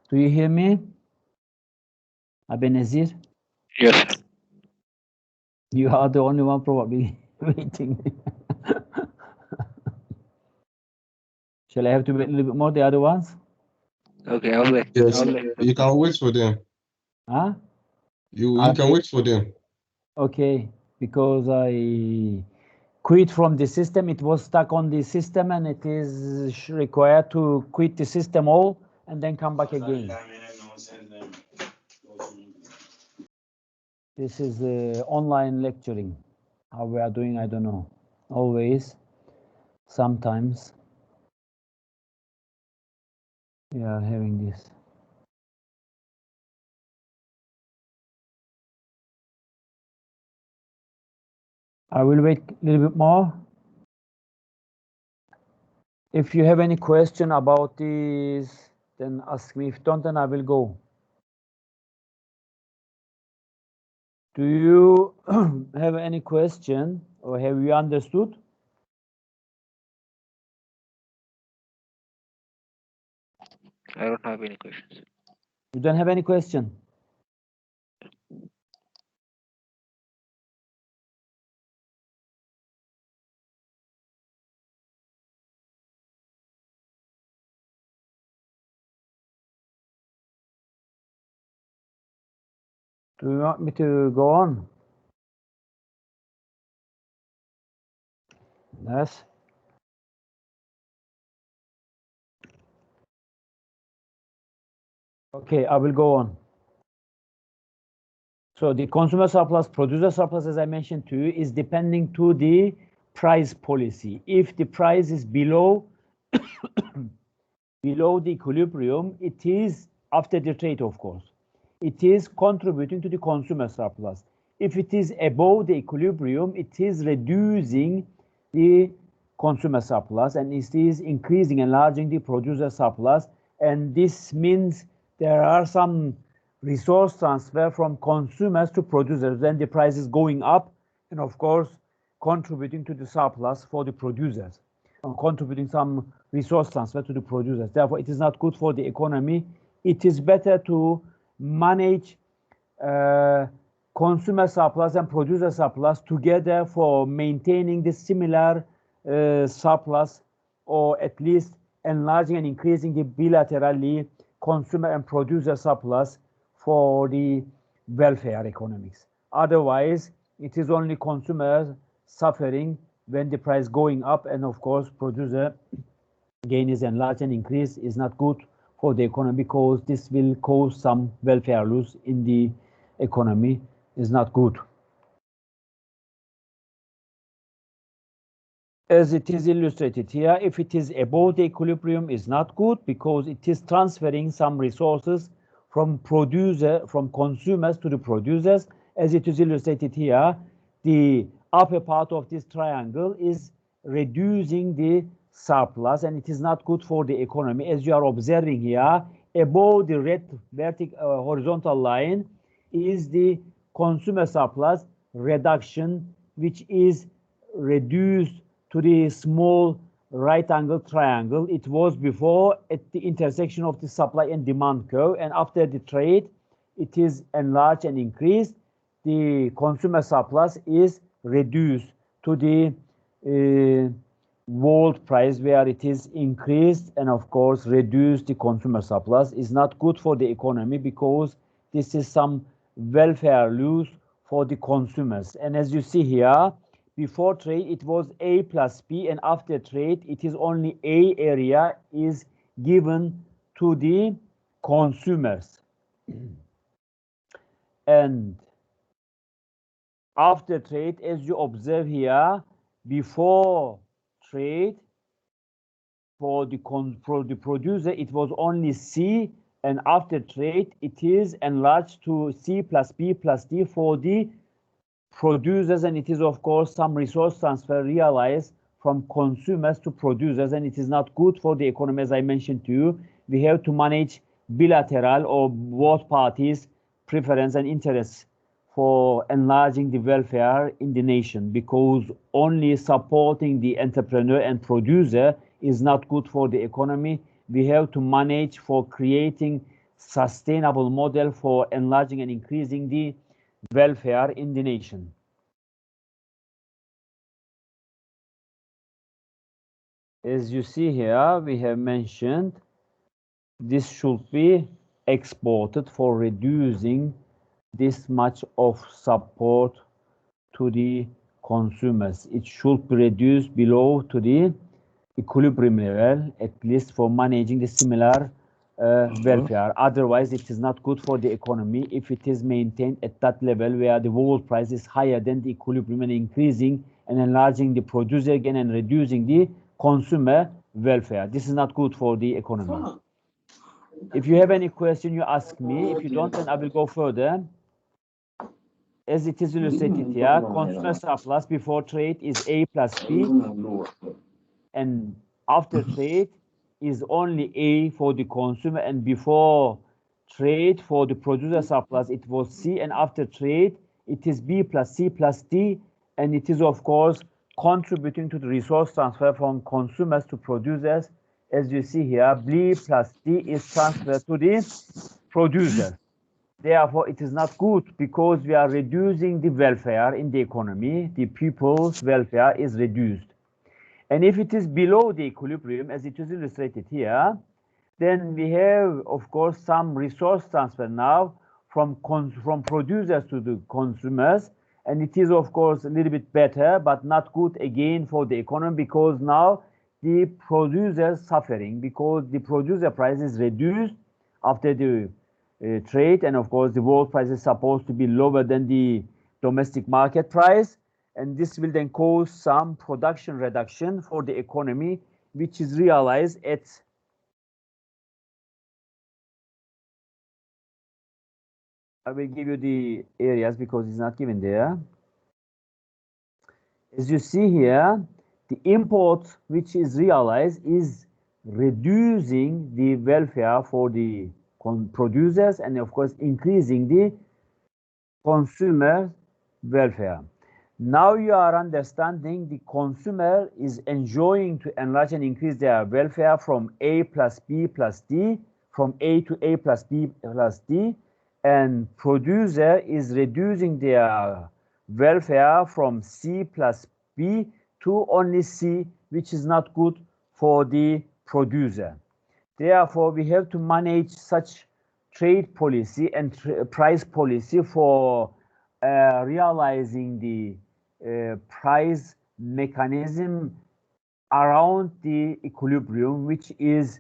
Do you hear me? Abenazir? Yes. You are the only one probably waiting. Shall I have to wait a little bit more, the other ones? Okay, I'll wait. Yes, you can wait for them. Huh? You can wait for them. Okay, because I quit from the system. It was stuck on the system and it is required to quit the system all and then come back again. This is online lecturing. How we are doing, I don't know. Always, sometimes we are having this. I will wait a little bit more. If you have any question about this, then ask me. If don't, then I will go. Do you have any question or have you understood? I don't have any questions. You don't have any question? Do you want me to go on? Yes. Okay, I will go on. So the consumer surplus, producer surplus, as I mentioned to you, is depending to the price policy. If the price is below below the equilibrium, it is after the trade, of course. It is contributing to the consumer surplus. If it is above the equilibrium, it is reducing the consumer surplus and it is increasing, enlarging the producer surplus. And this means there are some resource transfer from consumers to producers. Then the price is going up and of course contributing to the surplus for the producers, contributing some resource transfer to the producers. Therefore, it is not good for the economy. It is better to manage consumer surplus and producer surplus together for maintaining the similar surplus, or at least enlarging and increasing the bilaterally consumer and producer surplus for the welfare economics. Otherwise, it is only consumers suffering when the price going up, and of course producer gain is enlarged and increase is not good for the economy because this will cause some welfare loss in the economy, is not good. As it is illustrated here, if it is above the equilibrium is not good because it is transferring some resources from consumers to the producers. As it is illustrated here, the upper part of this triangle is reducing the surplus and it is not good for the economy. As you are observing here, above the red horizontal line is the consumer surplus reduction, which is reduced to the small right angle triangle. It was before at the intersection of the supply and demand curve, and after the trade it is enlarged and increased. The consumer surplus is reduced to the world price where it is increased, and of course reduced the consumer surplus is not good for the economy because this is some welfare loss for the consumers. And as you see here, before trade it was A plus B, and after trade it is only A area is given to the consumers. And after trade, as you observe here, before trade for the producer it was only C, and after trade it is enlarged to C plus B plus D for the producers, and it is of course some resource transfer realized from consumers to producers, and it is not good for the economy. As I mentioned to you, we have to manage bilateral or both parties preference and interests for enlarging the welfare in the nation, because only supporting the entrepreneur and producer is not good for the economy. We have to manage for creating sustainable model for enlarging and increasing the welfare in the nation. As you see here, we have mentioned this should be exported for reducing this much of support to the consumers. It should be reduced below to the equilibrium level, at least for managing the similar welfare. Otherwise, it is not good for the economy if it is maintained at that level where the world price is higher than the equilibrium and increasing and enlarging the producer again and reducing the consumer welfare. This is not good for the economy. If you have any question, you ask me. If you don't, then I will go further. As it is illustrated here, consumer surplus before trade is A plus B, and after trade is only A for the consumer, and before trade for the producer surplus it was C, and after trade it is B plus C plus D, and it is of course contributing to the resource transfer from consumers to producers. As you see here, B plus D is transferred to the producer. Therefore, it is not good because we are reducing the welfare in the economy. The people's welfare is reduced. And if it is below the equilibrium, as it is illustrated here, then we have, of course, some resource transfer now from producers to the consumers. And it is, of course, a little bit better, but not good again for the economy, because now the producers suffering because the producer price is reduced after the trade, and of course the world price is supposed to be lower than the domestic market price, and this will then cause some production reduction for the economy, which is realized at I will give you the areas because it's not given there. As you see here, the import which is realized is reducing the welfare for the producers and of course increasing the consumer welfare. Now you are understanding the consumer is enjoying to enlarge and increase their welfare from A plus B plus D, from A to A plus B plus D, and producer is reducing their welfare from C plus B to only C, which is not good for the producer. Therefore, we have to manage such trade policy and price policy for realizing the price mechanism around the equilibrium, which is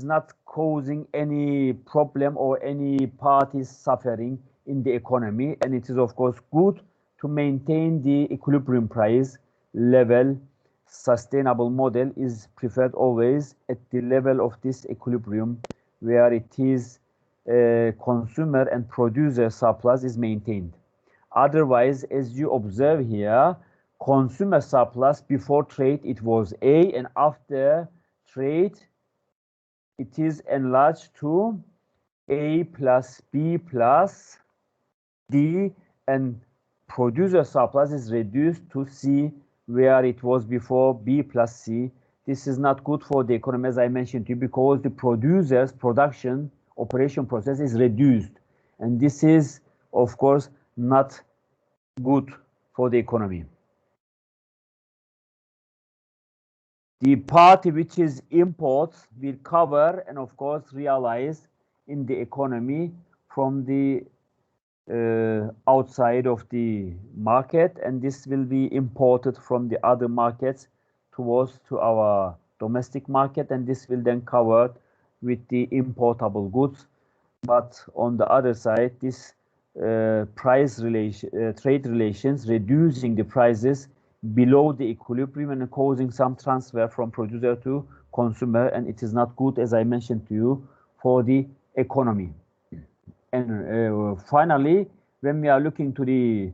not causing any problem or any parties suffering in the economy. And it is of course good to maintain the equilibrium price level. Sustainable model is preferred always at the level of this equilibrium where it is consumer and producer surplus is maintained. Otherwise, as you observe here, consumer surplus before trade it was A, and after trade it is enlarged to A plus B plus D, and producer surplus is reduced to C, where it was before B plus C. This is not good for the economy, as I mentioned to you, because the producer's production operation process is reduced, and this is of course not good for the economy. The part which is imports will cover and of course realize in the economy from the outside of the market, and this will be imported from the other markets towards to our domestic market, and this will then covered with the importable goods. But on the other side, this trade relations reducing the prices below the equilibrium and causing some transfer from producer to consumer, and it is not good, as I mentioned to you, for the economy. And finally, when we are looking to the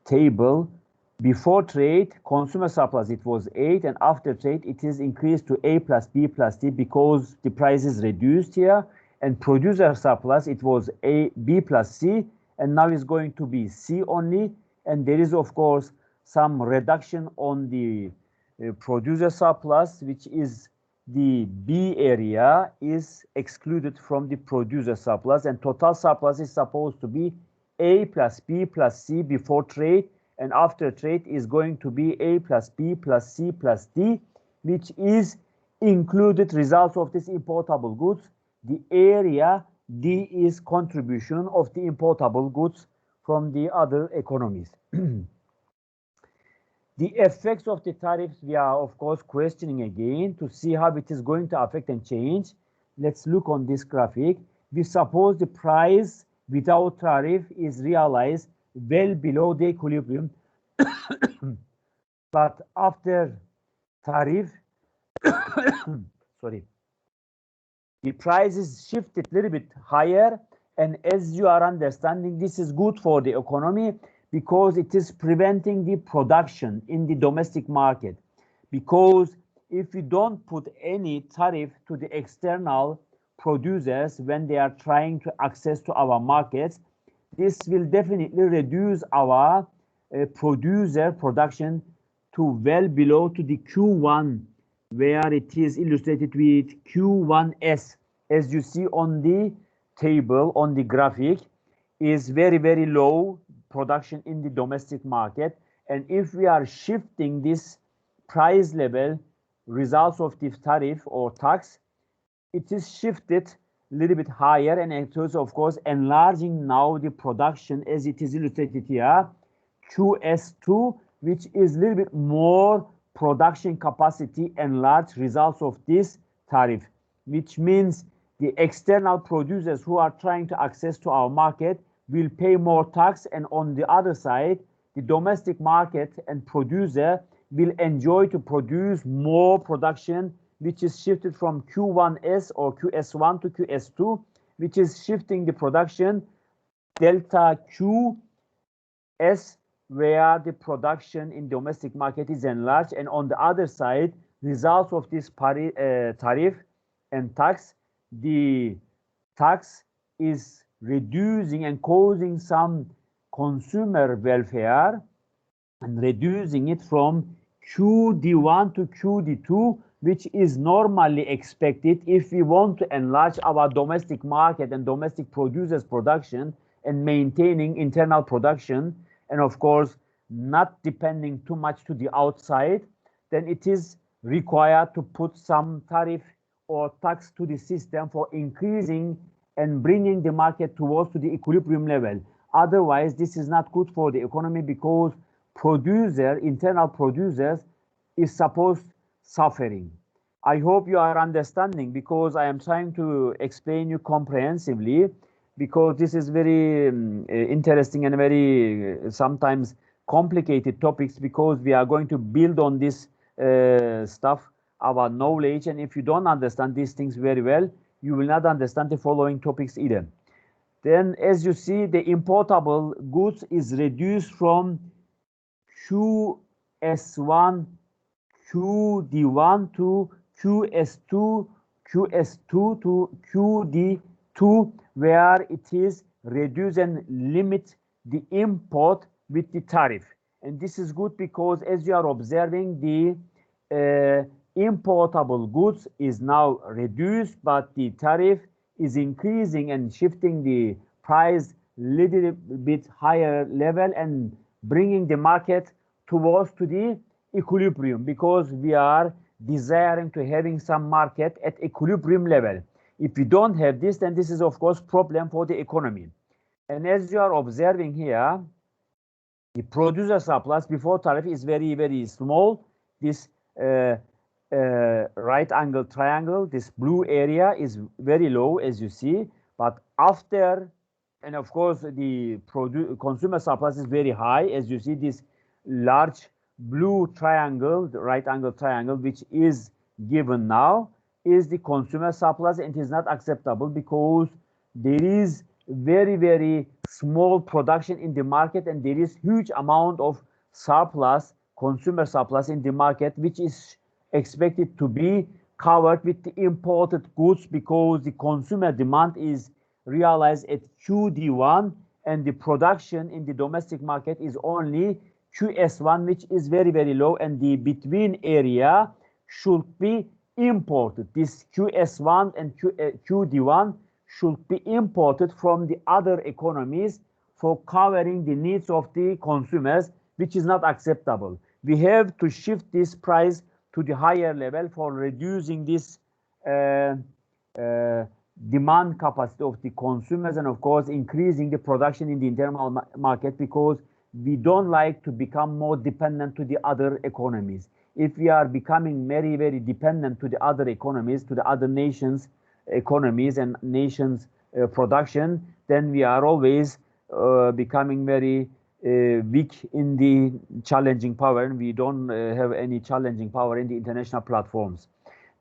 table, before trade, consumer surplus, it was 8, and after trade, it is increased to A plus B plus D because the price is reduced here. And producer surplus, it was B plus C, and now it's going to be C only. And there is, of course, some reduction on the producer surplus, which is the B area is excluded from the producer surplus, and total surplus is supposed to be A plus B plus C before trade, and after trade is going to be A plus B plus C plus D, which is included results of this importable goods. The area D is contribution of the importable goods from the other economies. The effects of the tariffs, we are of course questioning again to see how it is going to affect and change. Let's look on this graphic. We suppose the price without tariff is realized well below the equilibrium, but after tariff, sorry, the price is shifted a little bit higher, and as you are understanding, this is good for the economy because it is preventing the production in the domestic market. Because if we don't put any tariff to the external producers when they are trying to access to our markets, this will definitely reduce our producer production to well below to the Q1, where it is illustrated with Q1S. As you see on the table, on the graphic, is very, very low production in the domestic market. And if we are shifting this price level, results of the tariff or tax, it is shifted a little bit higher, and it is of course enlarging now the production as it is illustrated here, QS2, which is a little bit more production capacity enlarged results of this tariff, which means the external producers who are trying to access to our market will pay more tax, and on the other side, the domestic market and producer will enjoy to produce more production, which is shifted from Q1S or QS1 to QS2, which is shifting the production delta QS, where the production in domestic market is enlarged, and on the other side, results of this tariff and tax, the tax is reducing and causing some consumer welfare and reducing it from QD1 to QD2, which is normally expected if we want to enlarge our domestic market and domestic producers production and maintaining internal production, and of course not depending too much to the outside, then it is required to put some tariff or tax to the system for increasing and bringing the market towards to the equilibrium level. Otherwise, this is not good for the economy because internal producers is supposed suffering. I hope you are understanding because I am trying to explain you comprehensively, because this is very interesting and very sometimes complicated topics, because we are going to build on this stuff, our knowledge, and if you don't understand these things very well, you will not understand the following topics either. Then, as you see, the importable goods is reduced from QS1, QD1 to QS2, QS2 to QD2, where it is reduce and limit the import with the tariff. And this is good because as you are observing, the importable goods is now reduced, but the tariff is increasing and shifting the price little bit higher level and bringing the market towards to the equilibrium, because we are desiring to having some market at equilibrium level. If we don't have this, then this is of course problem for the economy. And as you are observing here, the producer surplus before tariff is very, very small. This right angle triangle, this blue area is very low, as you see, but after, and of course the consumer surplus is very high, as you see this large blue triangle, the right angle triangle, which is given now, is the consumer surplus, and it is not acceptable because there is very, very small production in the market, and there is huge amount of surplus, consumer surplus in the market, which is expected to be covered with the imported goods, because the consumer demand is realized at QD1 and the production in the domestic market is only QS1, which is very, very low, and the between area should be imported. This QS1 and QD1 should be imported from the other economies for covering the needs of the consumers, which is not acceptable. We have to shift this price to the higher level for reducing this demand capacity of the consumers, and of course increasing the production in the internal market, because we don't like to become more dependent to the other economies. If we are becoming very, very dependent to the other economies, to the other nations' economies and nations' production, then we are always becoming very weak in the challenging power, and we don't have any challenging power in the international platforms.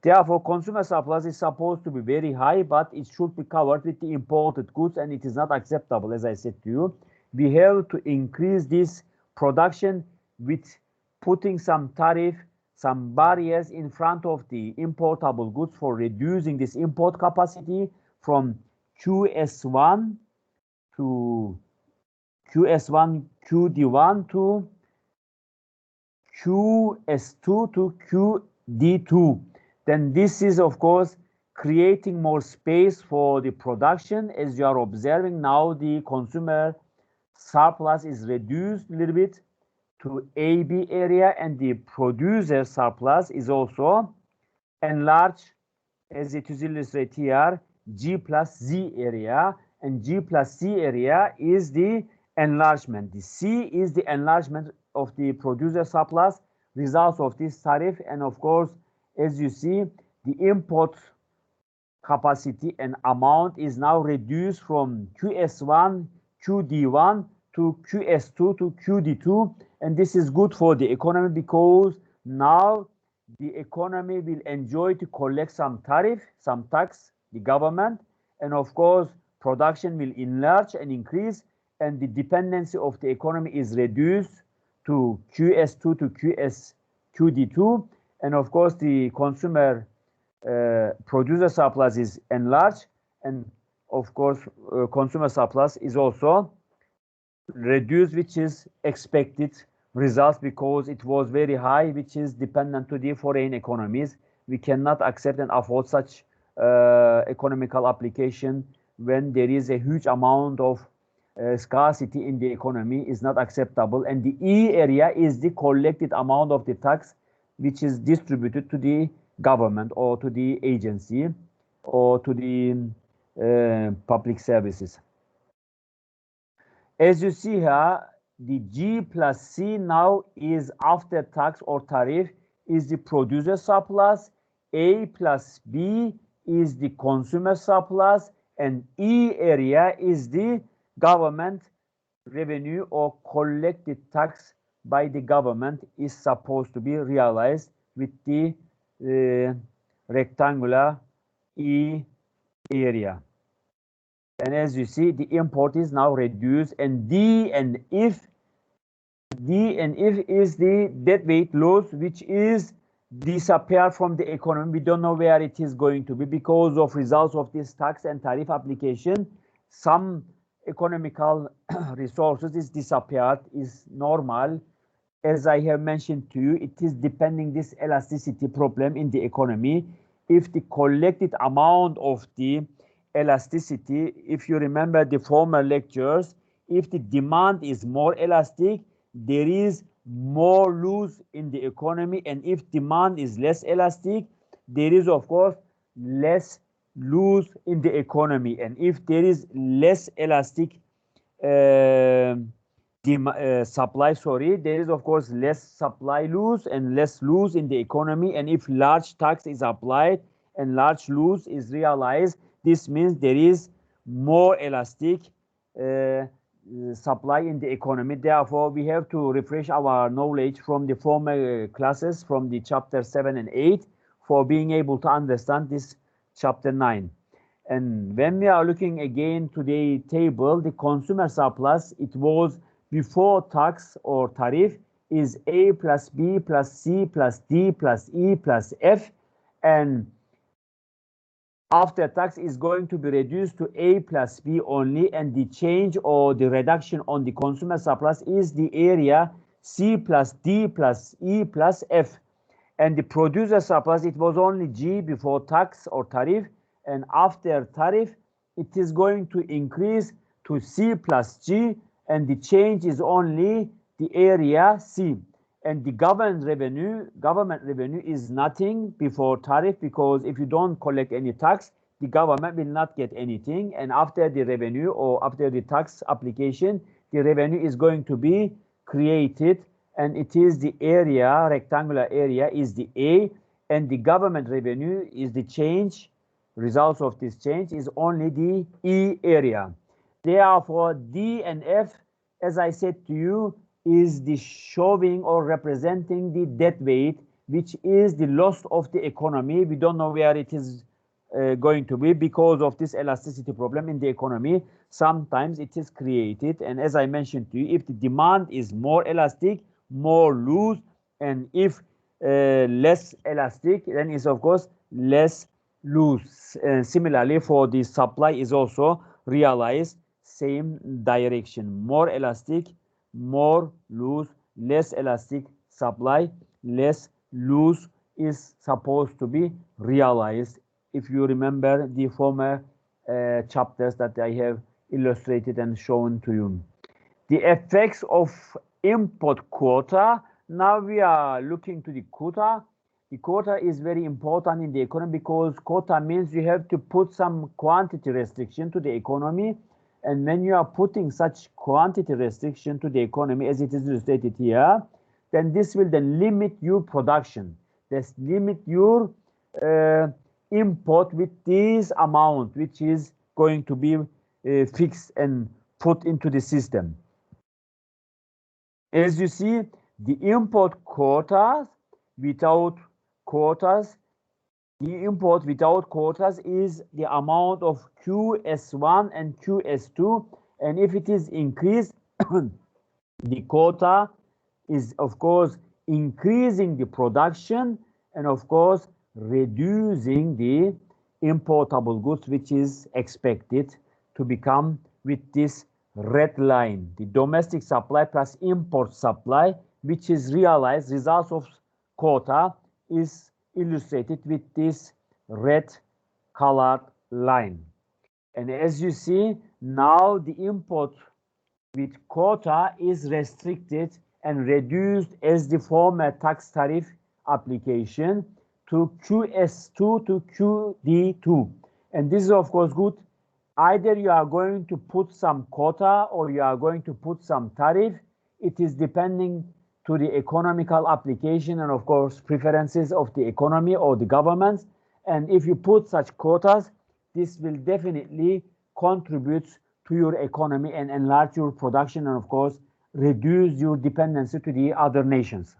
Therefore, consumer surplus is supposed to be very high, but it should be covered with the imported goods, and it is not acceptable, as I said to you. We have to increase this production with putting some tariff, some barriers in front of the importable goods for reducing this import capacity from QS1 to QS1, QD1 to QS2 to QD2. Then this is, of course, creating more space for the production. As you are observing now, the consumer surplus is reduced a little bit to AB area, and the producer surplus is also enlarged, as it is illustrated here, G plus Z area, and G plus C area is the enlargement. The C is the enlargement of the producer surplus, results of this tariff, and of course, as you see, the import capacity and amount is now reduced from QS1, QD1 to QS2 to QD2, and this is good for the economy, because now the economy will enjoy to collect some tariff, some tax, the government, and of course production will enlarge and increase, and the dependency of the economy is reduced to QS2 to QD2, and of course the consumer producer surplus is enlarged, and of course consumer surplus is also reduced, which is expected results, because it was very high, which is dependent to the foreign economies. We cannot accept and afford such economical application when there is a huge amount of scarcity in the economy. Is not acceptable. And the E area is the collected amount of the tax which is distributed to the government or to the agency or to the public services. As you see here, the G plus C now is after tax or tariff is the producer surplus, A plus B is the consumer surplus, and E area is the government revenue or collected tax by the government is supposed to be realized with the rectangular E area. And as you see, the import is now reduced, and D and F is the deadweight loss, which is disappear from the economy. We don't know where it is going to be because of results of this tax and tariff application. Some economical resources is disappeared, is normal. As I have mentioned to you, it is depending this elasticity problem in the economy. If the collected amount of the elasticity, if you remember the former lectures, if the demand is more elastic, there is more loss in the economy, and if demand is less elastic, there is of course less loss in the economy. And if there is less elastic supply, there is of course less supply loss and less loss in the economy. And if large tax is applied and large loss is realized, this means there is more elastic supply in the economy. Therefore, we have to refresh our knowledge from the former classes, from the chapter 7 and 8, for being able to understand this chapter 9. And when we are looking again to the table, the consumer surplus, it was before tax or tariff, is A plus B plus C plus D plus E plus F, and after tax is going to be reduced to A plus B only, and the change or the reduction on the consumer surplus is the area C plus D plus E plus F. And the producer surplus, it was only G before tax or tariff, and after tariff, it is going to increase to C plus G, and the change is only the area C. And the government revenue is nothing before tariff, because if you don't collect any tax, the government will not get anything. And after the revenue or after the tax application, the revenue is going to be created, and it is the area, rectangular area is the A, and the government revenue is the change. Results of this change is only the E area. Therefore, D and F, as I said to you, is the showing or representing the debt weight, which is the loss of the economy. We don't know where it is going to be because of this elasticity problem in the economy. Sometimes it is created, and as I mentioned to you, if the demand is more elastic, more loose, and if less elastic, then it's of course less loose. Similarly, for the supply is also realized same direction: more elastic, more loose, less elastic supply, less loose is supposed to be realized. If you remember the former chapters that I have illustrated and shown to you. The effects of import quota. Now we are looking to the quota. The quota is very important in the economy, because quota means you have to put some quantity restriction to the economy. And when you are putting such quantity restriction to the economy, as it is illustrated here, then this will then limit your production. This limit your import with this amount, which is going to be fixed and put into the system. As you see, the import quotas without quotas, the import without quotas is the amount of QS1 and QS2, and if it is increased, the quota is of course increasing the production and of course reducing the importable goods, which is expected to become with this red line, the domestic supply plus import supply, which is realized results of quota, is illustrated with this red colored line. And as you see, now the import with quota is restricted and reduced as the former tax tariff application to QS2 to QD2. And this is of course good. Either you are going to put some quota or you are going to put some tariff. It is depending to the economical application and of course preferences of the economy or the governments. And if you put such quotas, this will definitely contribute to your economy and enlarge your production and of course reduce your dependency to the other nations.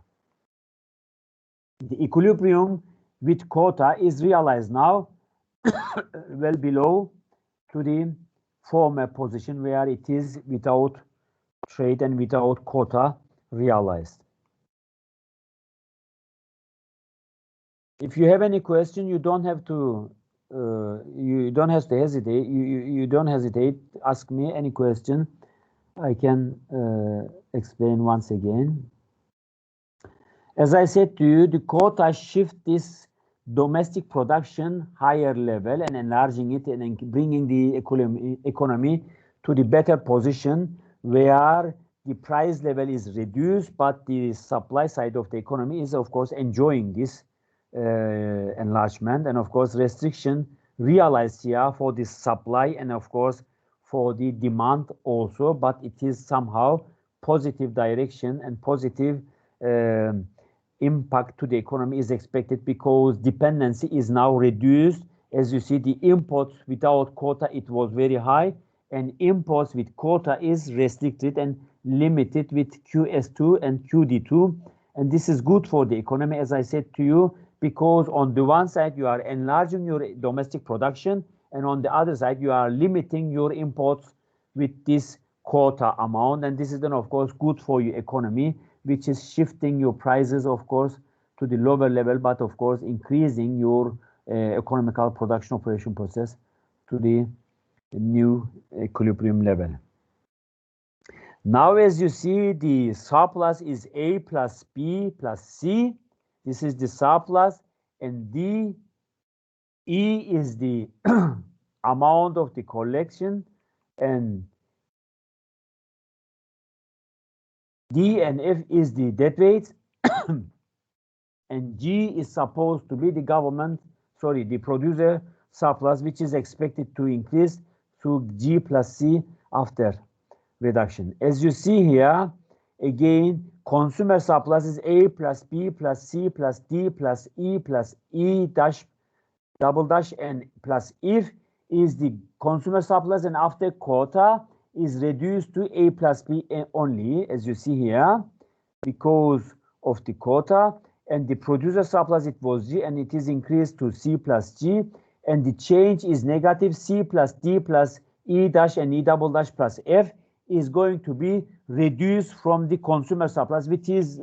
The equilibrium with quota is realized now well below to the former position where it is without trade and without quota realized. If you have any question, you don't have to hesitate. You don't hesitate. Ask me any question. I can explain once again. As I said to you, the quota shift this domestic production higher level and enlarging it and bringing the economy to the better position where the price level is reduced, but the supply side of the economy is of course enjoying this enlargement, and of course restriction realized here for the supply and of course for the demand also, but it is somehow positive direction and positive impact to the economy is expected because dependency is now reduced. As you see, the imports without quota, it was very high, and imports with quota is restricted and limited with QS2 and QD2. And this is good for the economy, as I said to you, because on the one side you are enlarging your domestic production, and on the other side you are limiting your imports with this quota amount. And this is then of course good for your economy, which is shifting your prices of course to the lower level, but of course increasing your economical production operation process to the new equilibrium level. Now as you see, the surplus is A plus B plus C, This is the surplus, and E is the amount of the collection, and D and F is the debt rate, and G is supposed to be the the producer surplus, which is expected to increase to G plus C after reduction. As you see here, again, consumer surplus is A plus B plus C plus D plus E dash double dash and plus if is the consumer surplus, and after quota is reduced to A plus B only, as you see here, because of the quota, and the producer surplus, it was G, and it is increased to C plus G, and the change is negative. C plus D plus E dash and E double dash plus F is going to be reduced from the consumer surplus, which is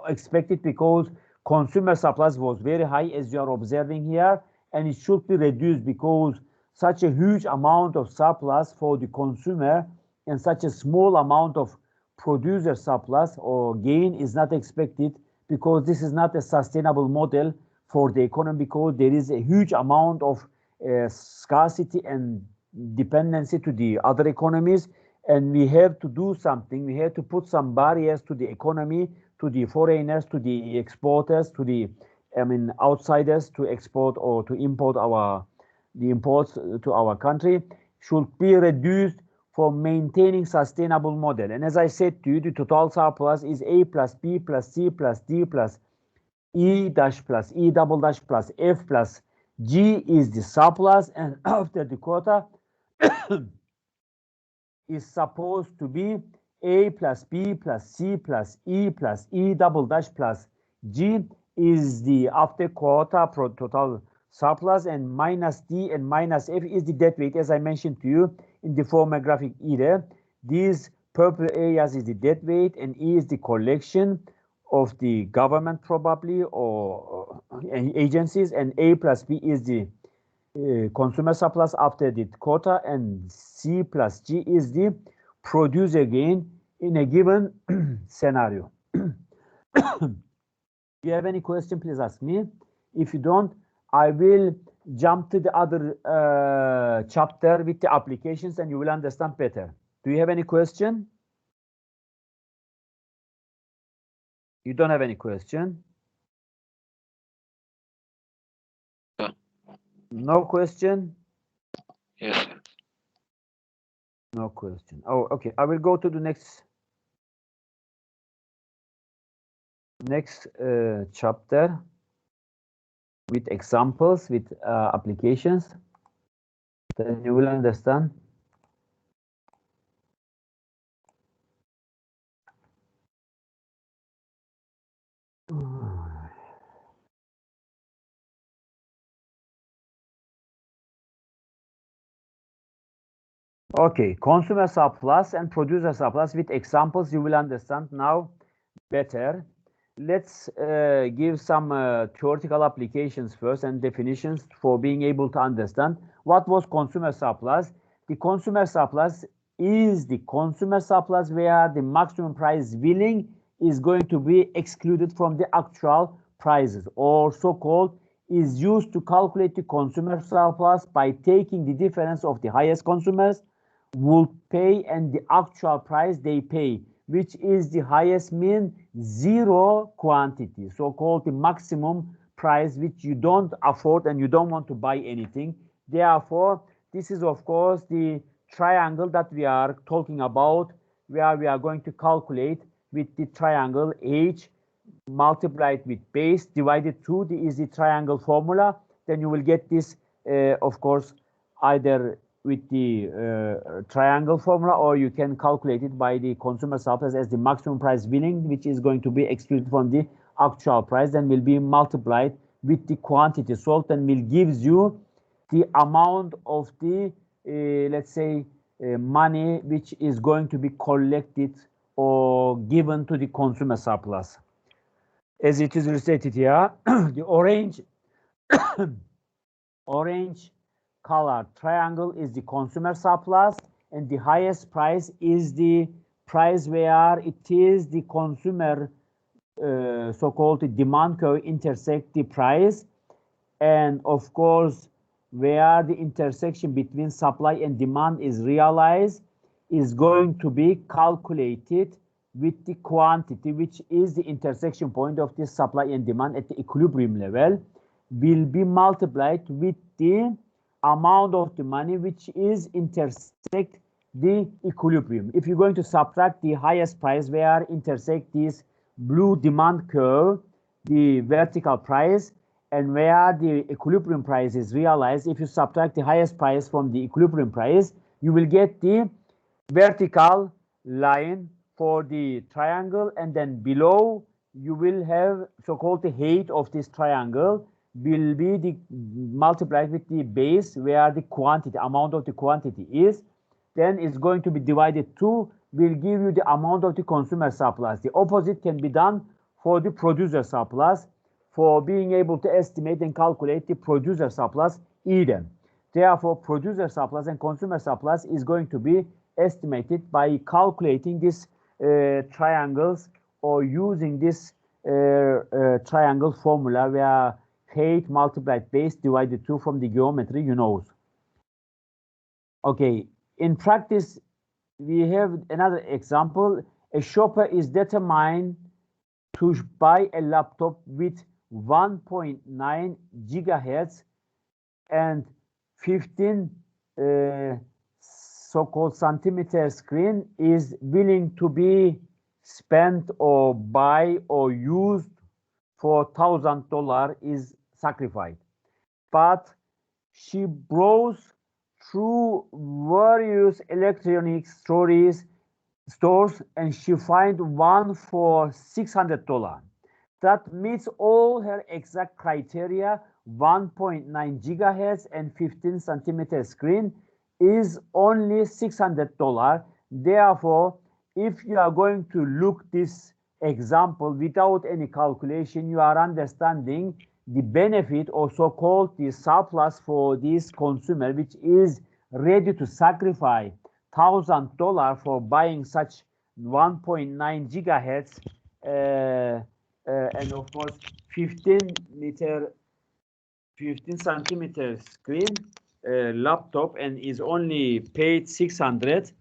expected because consumer surplus was very high, as you are observing here, and it should be reduced because such a huge amount of surplus for the consumer and such a small amount of producer surplus or gain is not expected, because this is not a sustainable model for the economy, because there is a huge amount of scarcity and dependency to the other economies, and we have to do something. We have to put some barriers to the economy, to the foreigners, to the exporters, to the outsiders to export or to import the imports to our country should be reduced for maintaining sustainable model. And as I said to you, the total surplus is A plus B plus C plus D plus E dash plus E double dash plus F plus G is the surplus, and after the quota is supposed to be A plus B plus C plus E double dash plus G is the after quota total surplus, and minus D and minus F is the debt rate, as I mentioned to you in the former graphic either. These purple areas is the debt rate, and E is the collection of the government probably or agencies, and A plus B is the consumer surplus after the quota, and C plus G is the producer gain in a given scenario. If you have any question, please ask me. If you don't, I will jump to the other chapter with the applications, and you will understand better. Do you have any question? You don't have any question? No. No question? Yes, sir. No question. Oh, okay. I will go to the next chapter with examples, with applications. Then you will understand. Okay, consumer surplus and producer surplus with examples you will understand now better. Let's give some theoretical applications first and definitions for being able to understand what was consumer surplus. The consumer surplus is the consumer surplus where the maximum price willing is going to be excluded from the actual prices, or so-called is used to calculate the consumer surplus by taking the difference of the highest consumers would pay and the actual price they pay, which is the highest mean zero quantity, so-called the maximum price, which you don't afford and you don't want to buy anything. Therefore, this is of course the triangle that we are talking about, where we are going to calculate with the triangle H multiplied with base divided through the easy triangle formula. Then you will get this, of course, either with the triangle formula, or you can calculate it by the consumer surplus as the maximum price willing, which is going to be excluded from the actual price, then will be multiplied with the quantity sold, and will gives you the amount of the let's say money which is going to be collected or given to the consumer surplus. As it is illustrated here, the orange colored triangle is the consumer surplus, and the highest price is the price where it is the consumer so-called demand curve intersect the price, and of course where the intersection between supply and demand is realized is going to be calculated with the quantity, which is the intersection point of the supply and demand at the equilibrium level, will be multiplied with the amount of the money which is intersect the equilibrium. If you're going to subtract the highest price where intersect this blue demand curve, the vertical price, and where the equilibrium price is realized, if you subtract the highest price from the equilibrium price, you will get the vertical line for the triangle, and then below you will have so-called the height of this triangle will be the multiplied with the base where the quantity, amount of the quantity is. Then it's going to be divided 2, will give you the amount of the consumer surplus. The opposite can be done for the producer surplus, for being able to estimate and calculate the producer surplus either. Therefore, producer surplus and consumer surplus is going to be estimated by calculating these triangles or using this triangle formula where height multiplied base divided 2 from the geometry, you know. Okay, in practice, we have another example. A shopper is determined to buy a laptop with 1.9 gigahertz and 15 so-called centimeter screen is willing to be spent or buy or used for $1,000 is sacrificed. But she browsed through various electronics stores and she find one for $600. That meets all her exact criteria. 1.9 gigahertz and 15 centimeter screen is only $600. Therefore, if you are going to look this example without any calculation, you are understanding the benefit or so-called the surplus for this consumer, which is ready to sacrifice $1,000 for buying such 1.9 gigahertz and of course 15 centimeter screen laptop, and is only paid $600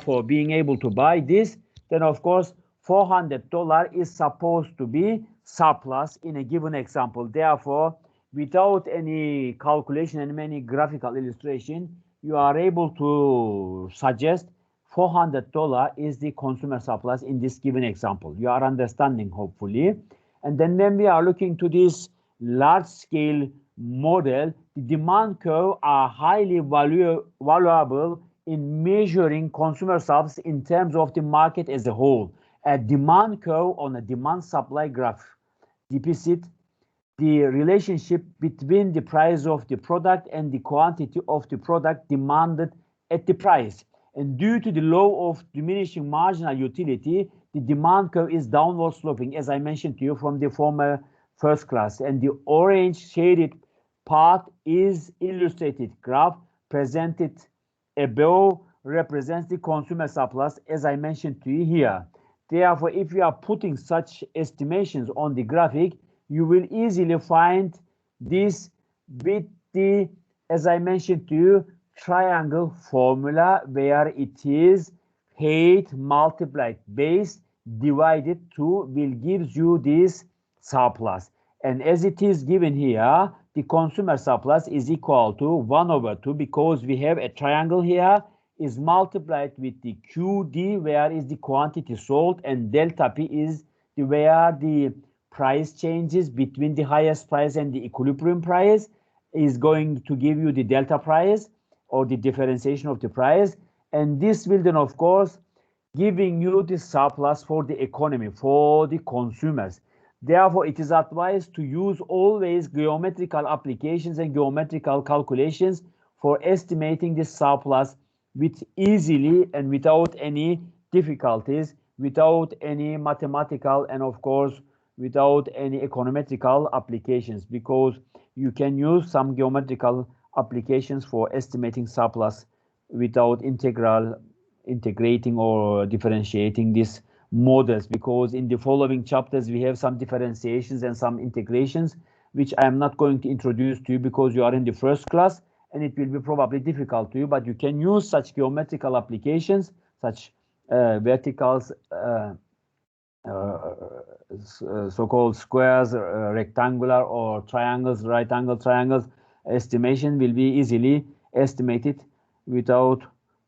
for being able to buy this, then of course $400 is supposed to be surplus in a given example. Therefore, without any calculation and many graphical illustration, you are able to suggest $400 is the consumer surplus in this given example. You are understanding, hopefully. And then when we are looking to this large-scale model, the demand curve are highly valuable in measuring consumer surplus in terms of the market as a whole. A demand curve on a demand-supply graph depicts the relationship between the price of the product and the quantity of the product demanded at the price. And due to the law of diminishing marginal utility, the demand curve is downward sloping, as I mentioned to you from the former first class. And the orange shaded part is illustrated graph presented above represents the consumer surplus, as I mentioned to you here. Therefore, if you are putting such estimations on the graphic, you will easily find this with the, as I mentioned to you, triangle formula where it is height multiplied base divided 2 will gives you this surplus. And as it is given here, the consumer surplus is equal to 1/2 because we have a triangle here is multiplied with the QD, where is the quantity sold, and delta P is the where the price changes between the highest price and the equilibrium price is going to give you the delta price or the differentiation of the price. And this will then, of course, giving you the surplus for the economy, for the consumers. Therefore, it is advised to use always geometrical applications and geometrical calculations for estimating the surplus with easily and without any difficulties, without any mathematical and of course without any econometrical applications, because you can use some geometrical applications for estimating surplus without integrating or differentiating this models, because in the following chapters we have some differentiations and some integrations, which I am not going to introduce to you because you are in the first class and it will be probably difficult to you, but you can use such geometrical applications, such verticals, so-called squares, rectangular or triangles, right angle triangles. Estimation will be easily estimated without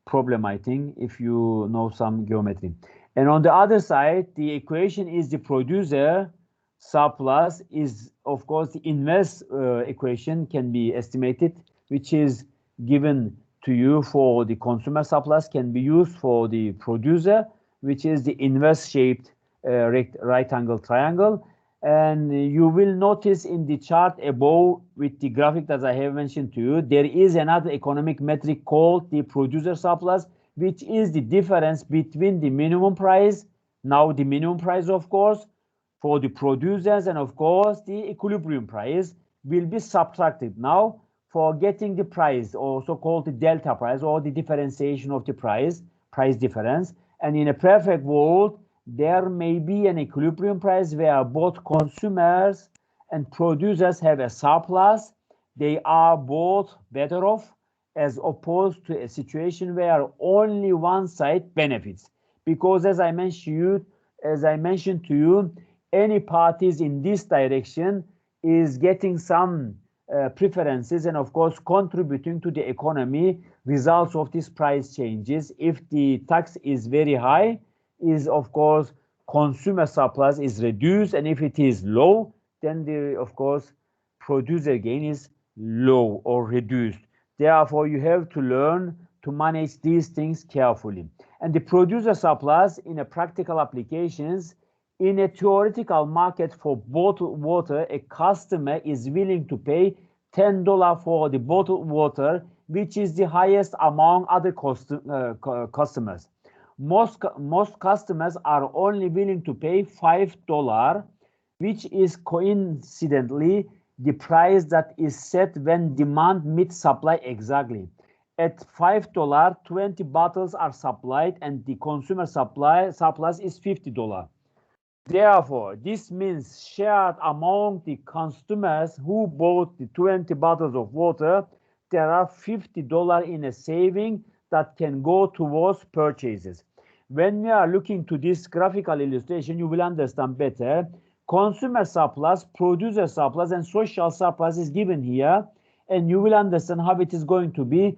problem, I think, if you know some geometry. And on the other side, the equation is the producer surplus is, of course, the inverse equation can be estimated, which is given to you for the consumer surplus, can be used for the producer, which is the inverse shaped right angle triangle. And you will notice in the chart above with the graphic that I have mentioned to you, there is another economic metric called the producer surplus, which is the difference between the minimum price, now the minimum price, of course, for the producers, and of course the equilibrium price will be subtracted now for getting the price, also called the delta price, or the differentiation of the price difference. And in a perfect world, there may be an equilibrium price where both consumers and producers have a surplus. They are both better off, as opposed to a situation where only one side benefits. Because as I mentioned to you, any parties in this direction is getting some preferences and of course contributing to the economy results of these price changes. If the tax is very high, is of course consumer surplus is reduced, and if it is low, then the of course producer gain is low or reduced. Therefore, you have to learn to manage these things carefully. And the producer surplus in a practical applications, in a theoretical market for bottled water, a customer is willing to pay $10 for the bottled water, which is the highest among other customers. Most customers are only willing to pay $5, which is coincidentally the price that is set when demand meets supply exactly. At $5, 20 bottles are supplied and the consumer surplus is $50. Therefore, this means shared among the customers who bought the 20 bottles of water, there are $50 in a saving that can go towards purchases. When we are looking to this graphical illustration, you will understand better. Consumer surplus, producer surplus, and social surplus is given here, and you will understand how it is going to be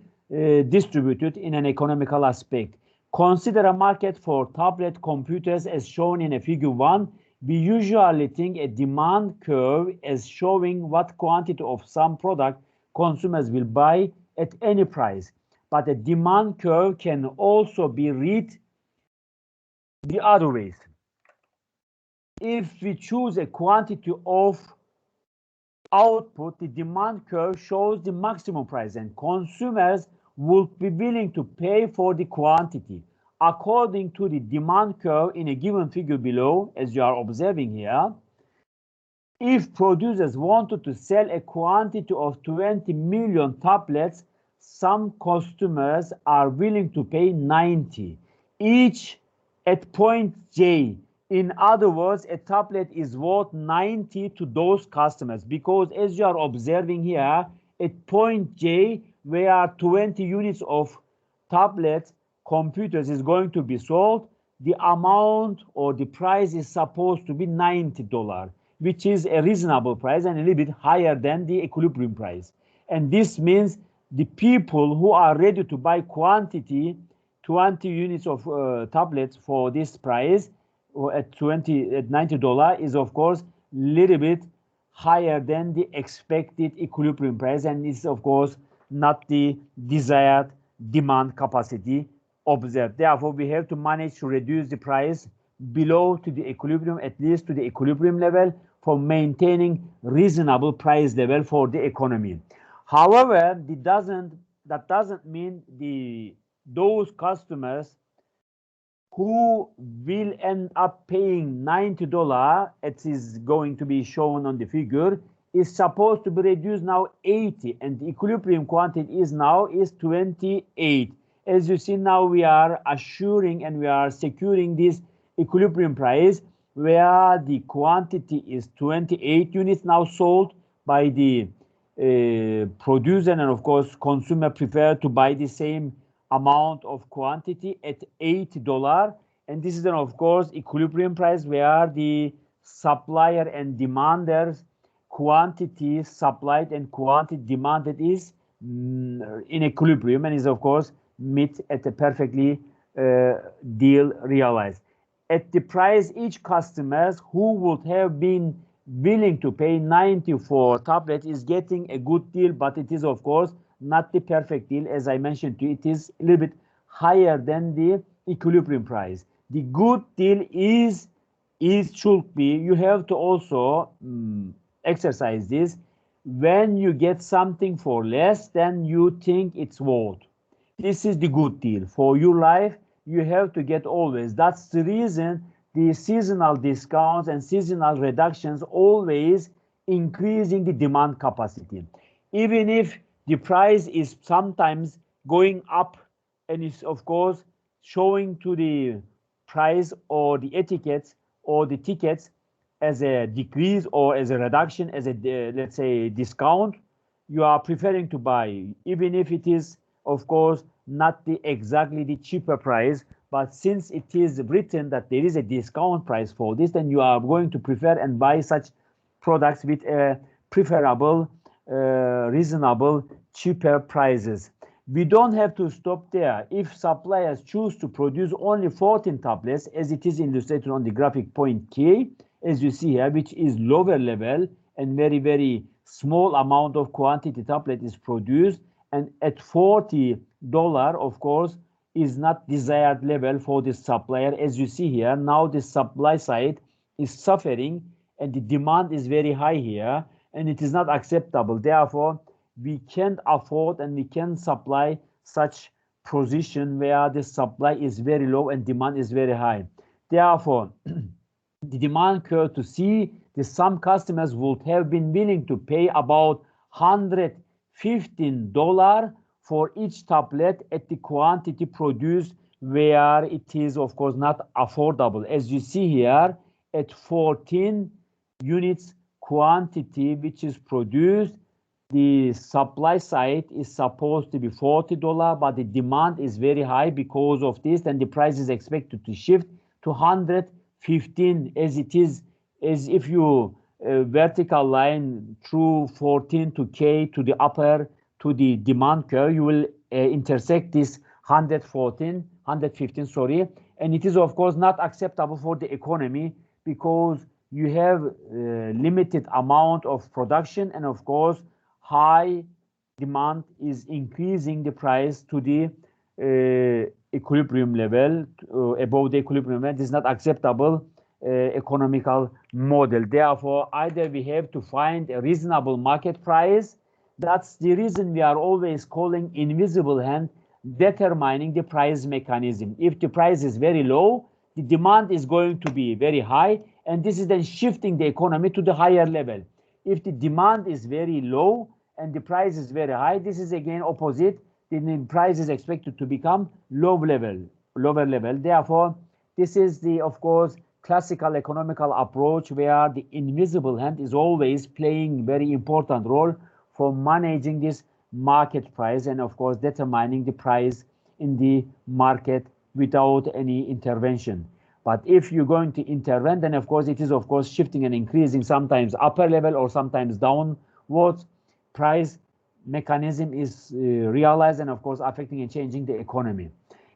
distributed in an economical aspect. Consider a market for tablet computers as shown in a figure 1. We usually think a demand curve as showing what quantity of some product consumers will buy at any price. But a demand curve can also be read the other ways. If we choose a quantity of output, the demand curve shows the maximum price, and consumers will be willing to pay for the quantity. According to the demand curve in a given figure below, as you are observing here, if producers wanted to sell a quantity of 20 million tablets, some customers are willing to pay 90, each at point J. In other words, a tablet is worth 90 to those customers, because as you are observing here, at point J, where 20 units of tablet computers is going to be sold, the amount or the price is supposed to be $90, which is a reasonable price and a little bit higher than the equilibrium price. And this means the people who are ready to buy quantity, 20 units of tablets for this price, or at $90 is of course a little bit higher than the expected equilibrium price, and is of course not the desired demand capacity observed. Therefore, we have to manage to reduce the price below to the equilibrium, at least to the equilibrium level, for maintaining reasonable price level for the economy. However, that doesn't mean those customers who will end up paying $90, it is going to be shown on the figure, is supposed to be reduced now 80, and the equilibrium quantity is 28. As you see now, we are assuring and we are securing this equilibrium price, where the quantity is 28 units now sold by the producer, and of course consumer prefer to buy the same amount of quantity at $8. And this is then of course equilibrium price, where the supplier and demanders quantity supplied and quantity demanded is in equilibrium, and is of course meet at a perfectly deal realized. At the price each customers who would have been willing to pay 94 tablets is getting a good deal, but it is of course not the perfect deal. As I mentioned to you, it is a little bit higher than the equilibrium price. The good deal should be, you have to also exercise this. When you get something for less than you think it's worth, this is the good deal for your life. You have to get always. That's the reason the seasonal discounts and seasonal reductions always increasing the demand capacity. Even if the price is sometimes going up and is of course showing to the price or the etiquettes or the tickets as a decrease or as a reduction, as a let's say discount, you are preferring to buy, even if it is of course not exactly the cheaper price. But since it is written that there is a discount price for this, then you are going to prefer and buy such products with a preferable, reasonable, cheaper prices. We don't have to stop there. If suppliers choose to produce only 14 tablets, as it is illustrated on the graphic point K, as you see here, which is lower level and very, very small amount of quantity tablet is produced, and at $40, of course, is not desired level for the supplier. As you see here, now the supply side is suffering and the demand is very high here, and it is not acceptable. Therefore, we can't afford and we can't supply such position where the supply is very low and demand is very high. Therefore, the demand curve to see that some customers would have been willing to pay about $115 for each tablet at the quantity produced, where it is of course not affordable. As you see here, at 14 units quantity which is produced, the supply side is supposed to be $40, but the demand is very high because of this, and the price is expected to shift to 115, as it is, as if you vertical line through 14 to K to the upper to the demand curve, you will intersect this 115, sorry, and it is of course not acceptable for the economy, because you have limited amount of production, and of course high demand is increasing the price to the equilibrium level, above the equilibrium level. This is not acceptable economical model. Therefore, either we have to find a reasonable market price. That's the reason we are always calling invisible hand determining the price mechanism. If the price is very low, the demand is going to be very high, and this is then shifting the economy to the higher level. If the demand is very low and the price is very high, this is again opposite. The price is expected to become lower level. Therefore, this is the, of course, classical economical approach, where the invisible hand is always playing very important role for managing this market price and of course determining the price in the market without any intervention. But if you're going to intervene, then of course it is of course shifting and increasing, sometimes upper level or sometimes downwards. Price mechanism is realized and of course affecting and changing the economy.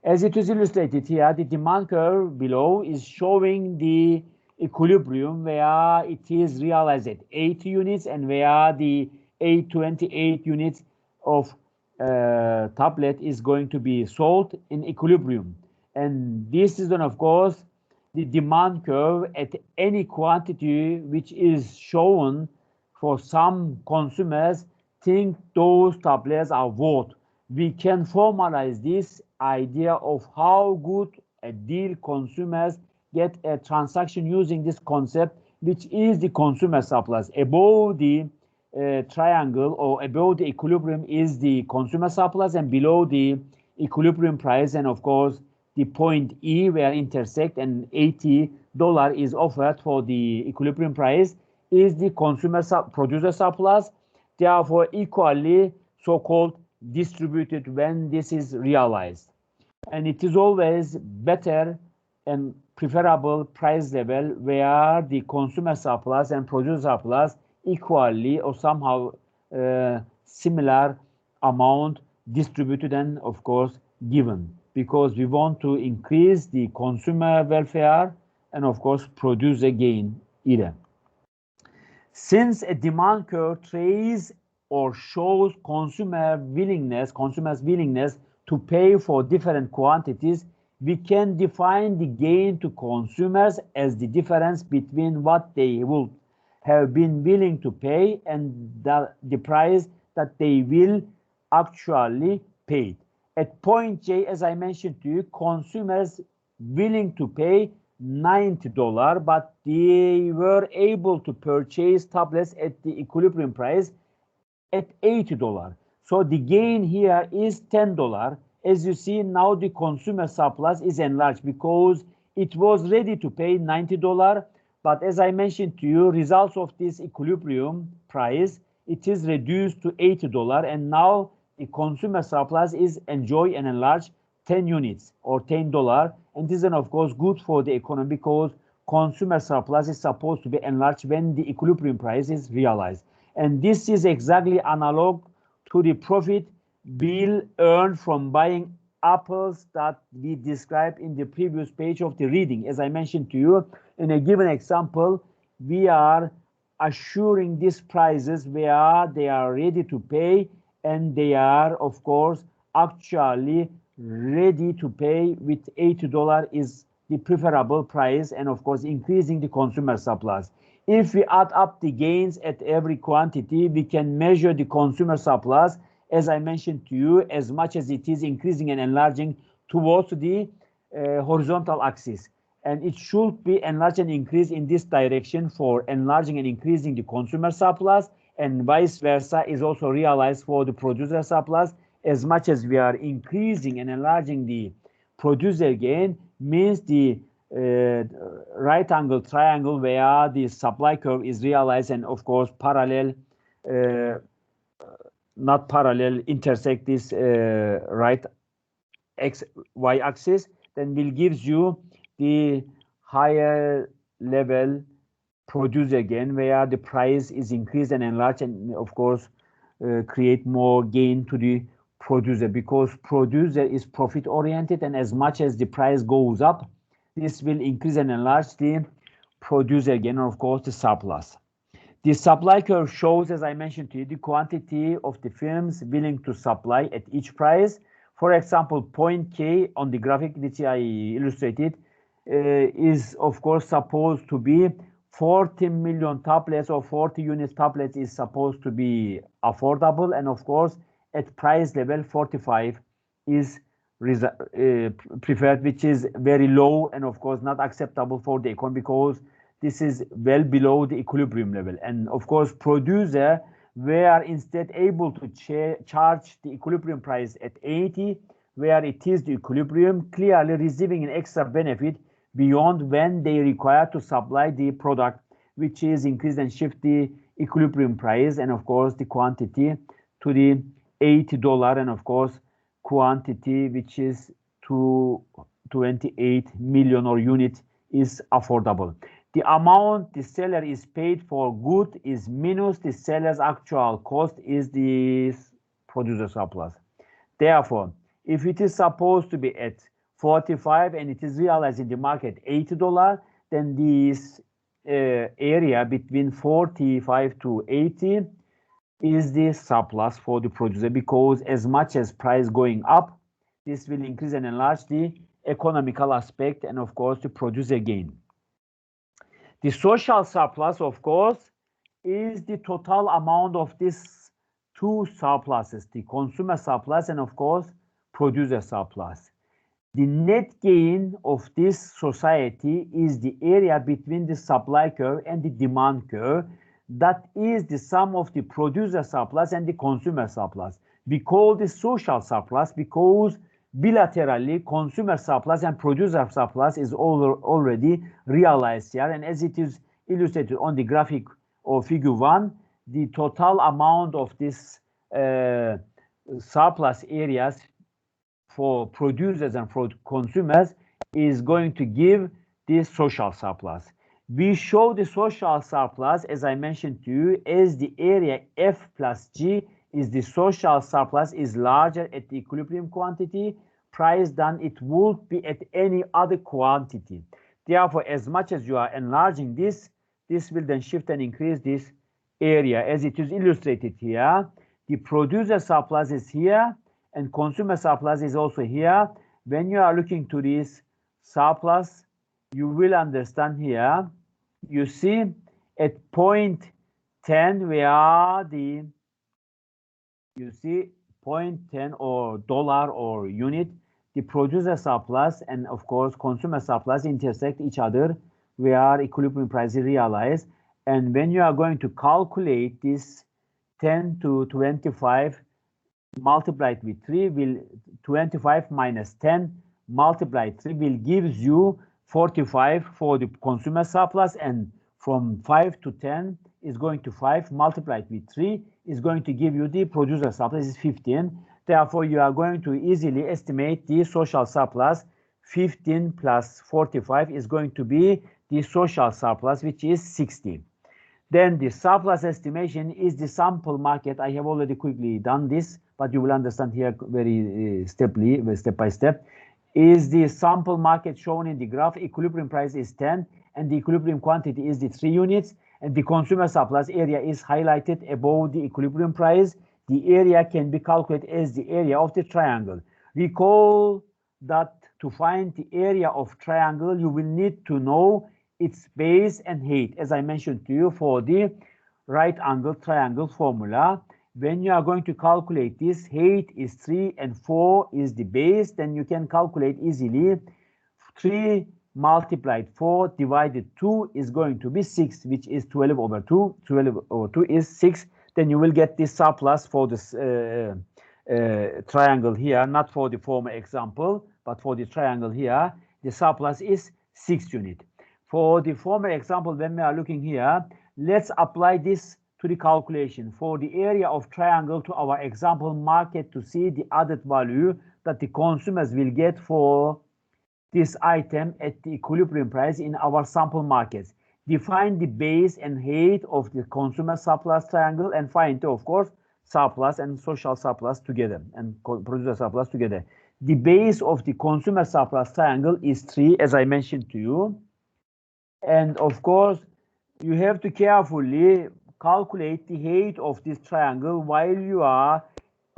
As it is illustrated here, the demand curve below is showing the equilibrium, where it is realized at 80 units and where the 828 units of tablet is going to be sold in equilibrium. And this is then of course the demand curve at any quantity which is shown for some consumers think those tablets are worth. We can formalize this idea of how good a deal consumers get a transaction using this concept, which is the consumer surplus. Above the triangle or above the equilibrium is the consumer surplus, and below the equilibrium price, and of course the point E where intersect and $80 is offered for the equilibrium price is the producer surplus, therefore equally so-called distributed when this is realized. And it is always better and preferable price level where the consumer surplus and producer surplus equally or somehow similar amount distributed and of course given, because we want to increase the consumer welfare and of course producer gain either. Since a demand curve traces or shows consumers' willingness to pay for different quantities, we can define the gain to consumers as the difference between what they would have been willing to pay and the price that they will actually pay. At point J, as I mentioned to you, consumers willing to pay $90, but they were able to purchase tablets at the equilibrium price at $80. So the gain here is $10. As you see, now the consumer surplus is enlarged because it was ready to pay $90. But as I mentioned to you, results of this equilibrium price, it is reduced to $80. And now the consumer surplus is enjoy and enlarged 10 units or $10. And this is, of course, good for the economy because consumer surplus is supposed to be enlarged when the equilibrium price is realized. And this is exactly analog to the profit Bill earned from buying apples that we described in the previous page of the reading. As I mentioned to you, in a given example, we are assuring these prices where they are ready to pay and they are, of course, actually ready to pay with $80 is the preferable price and, of course, increasing the consumer surplus. If we add up the gains at every quantity, we can measure the consumer surplus, as I mentioned to you, as much as it is increasing and enlarging towards the horizontal axis. And it should be enlarged and increased in this direction for enlarging and increasing the consumer surplus, and vice versa is also realized for the producer surplus. As much as we are increasing and enlarging the producer gain means the right angle triangle where the supply curve is realized and of course parallel, not parallel, intersect this right y axis, then will gives you the higher level producer gain where the price is increased and enlarged and of course create more gain to the producer, because producer is profit oriented and as much as the price goes up, this will increase and enlarge the producer gain and of course the surplus. The supply curve shows, as I mentioned to you, the quantity of the films willing to supply at each price. For example, point K on the graphic which I illustrated is of course supposed to be 40 million tablets or 40 units tablets is supposed to be affordable, and of course at price level 45 is preferred, which is very low and of course not acceptable for the economy because this is well below the equilibrium level. And of course producer were instead able to charge the equilibrium price at 80 where it is the equilibrium, clearly receiving an extra benefit beyond when they require to supply the product, which is increase and shift the equilibrium price and of course the quantity to the $80 and of course quantity which is to 28 million or unit is affordable. The amount the seller is paid for good is minus the seller's actual cost is the producer surplus. Therefore, if it is supposed to be at 45 and it is realized in the market $80, then this area between 45 to 80 is the surplus for the producer, because as much as price going up, this will increase and enlarge the economical aspect and of course the producer gain. The social surplus, of course, is the total amount of these two surpluses, the consumer surplus and of course producer surplus. The net gain of this society is the area between the supply curve and the demand curve. That is the sum of the producer surplus and the consumer surplus. We call this social surplus because bilaterally consumer surplus and producer surplus is already realized here. And as it is illustrated on the graphic of figure 1, the total amount of this surplus areas for producers and for consumers is going to give this social surplus. We show the social surplus, as I mentioned to you, as the area F plus G is the social surplus is larger at the equilibrium quantity price than it would be at any other quantity. Therefore, as much as you are enlarging this, this will then shift and increase this area as it is illustrated here. The producer surplus is here and consumer surplus is also here. When you are looking to this surplus, you will understand here, you see at point 10 where the, you see point 10 or dollar or unit, the producer surplus and of course consumer surplus intersect each other where equilibrium price is realized. And when you are going to calculate this 10 to 25 multiplied with 3 will 25 minus 10 multiplied 3 will gives you 45 for the consumer surplus, and from 5 to 10 is going to 5 multiplied with 3 is going to give you the producer surplus is 15. Therefore, you are going to easily estimate the social surplus. 15 plus 45 is going to be the social surplus, which is 60. Then the surplus estimation is the sample market. I have already quickly done this, but you will understand here very step by step. Is the sample market shown in the graph. Equilibrium price is 10 and the equilibrium quantity is the 3 units, and the consumer surplus area is highlighted above the equilibrium price. The area can be calculated as the area of the triangle. Recall that to find the area of triangle, you will need to know its base and height, as I mentioned to you for the right angle triangle formula. When you are going to calculate this, height is 3 and 4 is the base, then you can calculate easily. 3 multiplied 4 divided 2 is going to be 6, which is 12 over 2. 12 over 2 is 6. Then you will get this surplus for this triangle here, not for the former example, but for the triangle here. The surplus is 6 unit. For the former example, when we are looking here, let's apply this to the calculation for the area of triangle to our example market to see the added value that the consumers will get for this item at the equilibrium price in our sample markets. Define the base and height of the consumer surplus triangle and find, of course, surplus and social surplus together and producer surplus together. The base of the consumer surplus triangle is 3, as I mentioned to you. And of course, you have to carefully calculate the height of this triangle while you are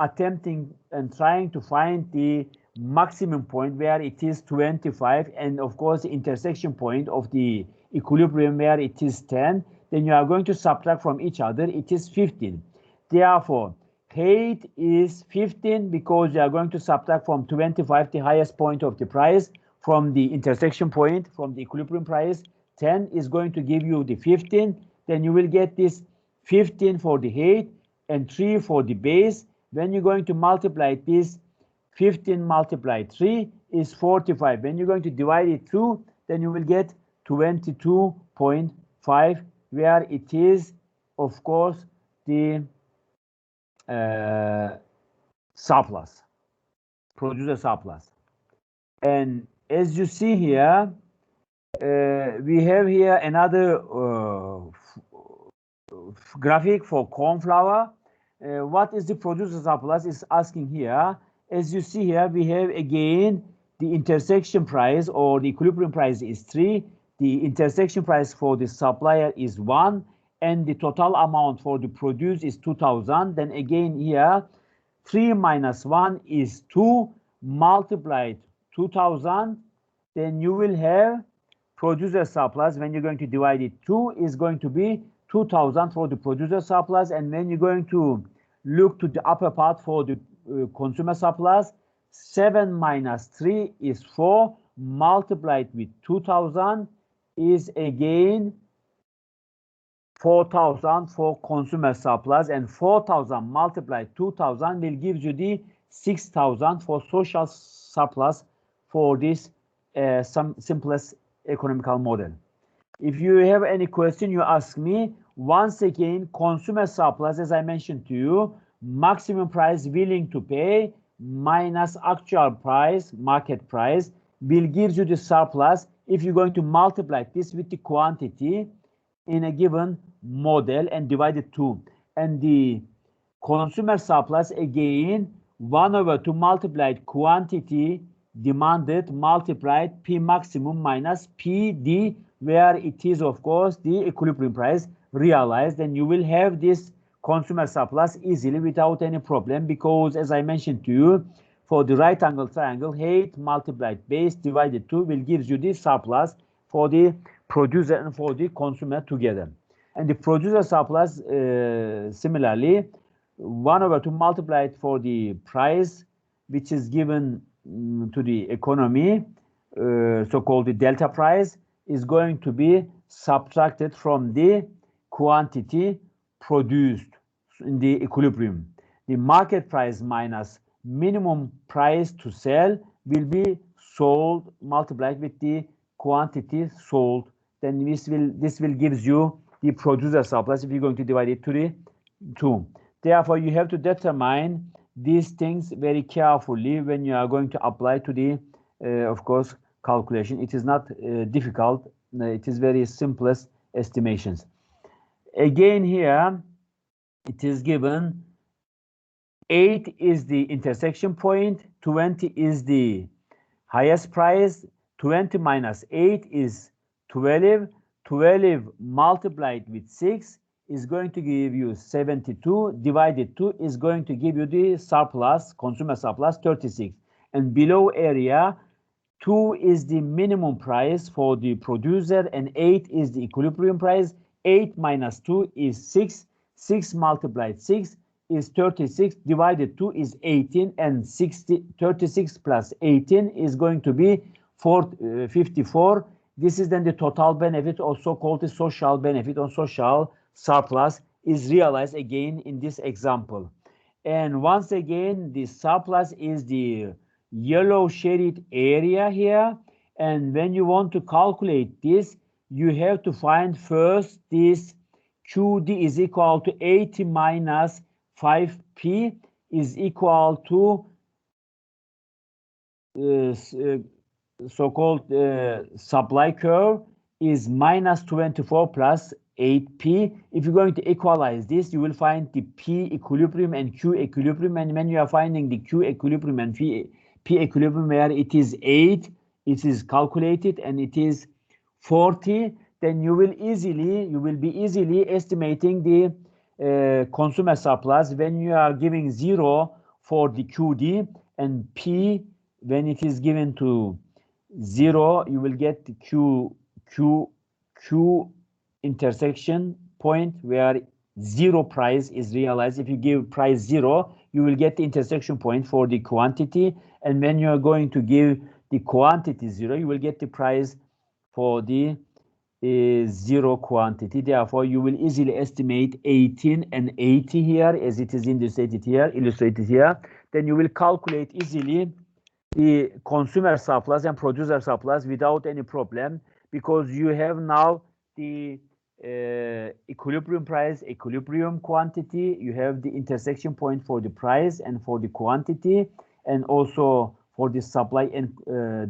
attempting and trying to find the maximum point where it is 25, and of course the intersection point of the equilibrium where it is 10. Then you are going to subtract from each other, it is 15. Therefore, height is 15 because you are going to subtract from 25 the highest point of the price from the intersection point from the equilibrium price. 10 is going to give you the 15. Then you will get this 15 for the height and 3 for the base. When you're going to multiply this, 15 multiplied 3 is 45. When you're going to divide it through, then you will get 22.5, where it is, of course, the surplus, producer surplus. And as you see here, we have here another graphic for corn flour. What is the producer surplus is asking here. As you see here, we have again the intersection price or the equilibrium price is 3. The intersection price for the supplier is 1, and the total amount for the produce is 2,000. Then again here, 3 minus 1 is 2 multiplied 2,000. Then you will have producer surplus. When you're going to divide it 2 is going to be 2,000 for the producer surplus. And when you're going to look to the upper part for the consumer surplus, 7 minus 3 is 4 multiplied with 2,000 is again 4,000 for consumer surplus, and 4,000 multiplied 2,000 will give you the 6,000 for social surplus for this some simplest economical model. If you have any question, you ask me. Once again, consumer surplus, as I mentioned to you, maximum price willing to pay minus actual price, market price, will give you the surplus if you're going to multiply this with the quantity in a given model and divide it 2. And the consumer surplus, again, 1/2 multiplied quantity demanded multiplied P maximum minus PD, where it is, of course, the equilibrium price realized, and you will have this consumer surplus easily without any problem, because as I mentioned to you, for the right angle triangle, height multiplied base divided 2 will give you the surplus for the producer and for the consumer together. And the producer surplus, similarly, 1/2 multiplied for the price, which is given to the economy, so-called the delta price, is going to be subtracted from the quantity produced in the equilibrium. The market price minus minimum price to sell will be sold multiplied with the quantity sold. Then this will gives you the producer surplus if you're going to divide it to the 2. Therefore, you have to determine these things very carefully when you are going to apply to the, of course, calculation. It is not difficult. It is very simplest estimations. Again, here it is given 8 is the intersection point, 20 is the highest price, 20 minus 8 is 12, 12 multiplied with 6 is going to give you 72, divided 2 is going to give you the surplus, consumer surplus, 36. And below area, 2 is the minimum price for the producer and 8 is the equilibrium price. 8 minus 2 is 6, 6 multiplied 6 is 36, divided 2 is 18, and 36 plus 18 is going to be 54. This is then the total benefit, also called the social benefit or social surplus, is realized again in this example. And once again, the surplus is the yellow shaded area here. And when you want to calculate this, you have to find first this QD is equal to 80 minus 5P is equal to so-called supply curve is minus 24 plus 8P. If you're going to equalize this, you will find the P equilibrium and Q equilibrium. And when you are finding the Q equilibrium and P equilibrium where it is 8, it is calculated, and it is 40, then you will be easily estimating the consumer surplus when you are giving 0 for the QD, and P when it is given to 0, you will get the Q intersection point where 0 price is realized. If you give price 0, you will get the intersection point for the quantity, and when you are going to give the quantity 0, you will get the price for the 0 quantity. Therefore, you will easily estimate 18 and 80 here, as it is illustrated here. Then you will calculate easily the consumer surplus and producer surplus without any problem, because you have now the equilibrium price, equilibrium quantity, you have the intersection point for the price and for the quantity, and also for the supply and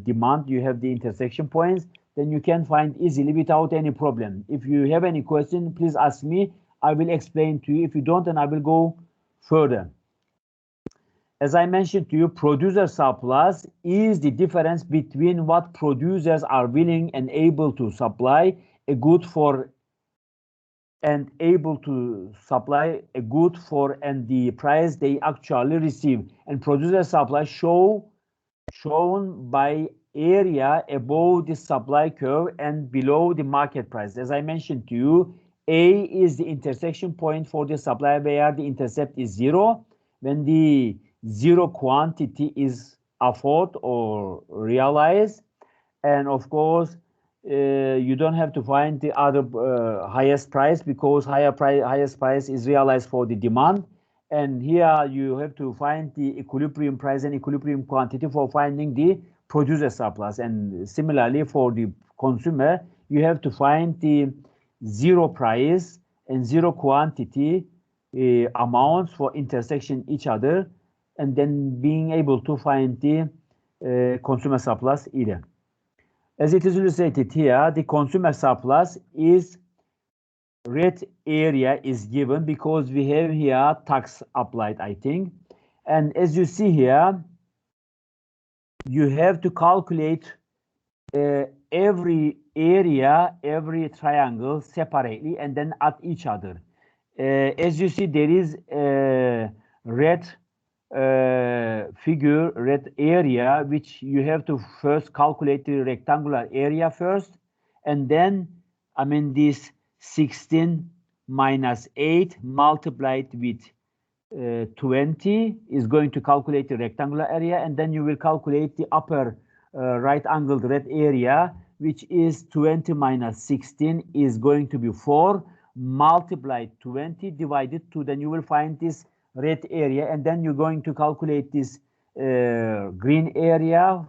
demand, you have the intersection points. Then you can find easily without any problem. If you have any question, please ask me. I will explain to you. If you don't, then I will go further. As I mentioned to you, producer surplus is the difference between what producers are willing and able to supply a good for and able to supply a good for and the price they actually receive. And producer supply shown by area above the supply curve and below the market price. As I mentioned to you, A is the intersection point for the supply where the intercept is 0. When the 0 quantity is afford or realized, and of course you don't have to find the other highest price, because highest price is realized for the demand, And here you have to find the equilibrium price and equilibrium quantity for finding the producer surplus. And similarly for the consumer, you have to find the zero price and zero quantity amounts for intersection each other, and then being able to find the consumer surplus either. As it is illustrated here, the consumer surplus is red area is given because we have here tax applied, I think. And as you see here, you have to calculate every area, every triangle separately and then add each other. As you see, there is a red figure, red area, which you have to first calculate the rectangular area first, and then, I mean, this 16 minus 8 multiplied with 20 is going to calculate the rectangular area, and then you will calculate the upper right angled red area, which is 20 minus 16 is going to be 4 multiplied 20 divided 2. Then you will find this red area, and then you're going to calculate this green area,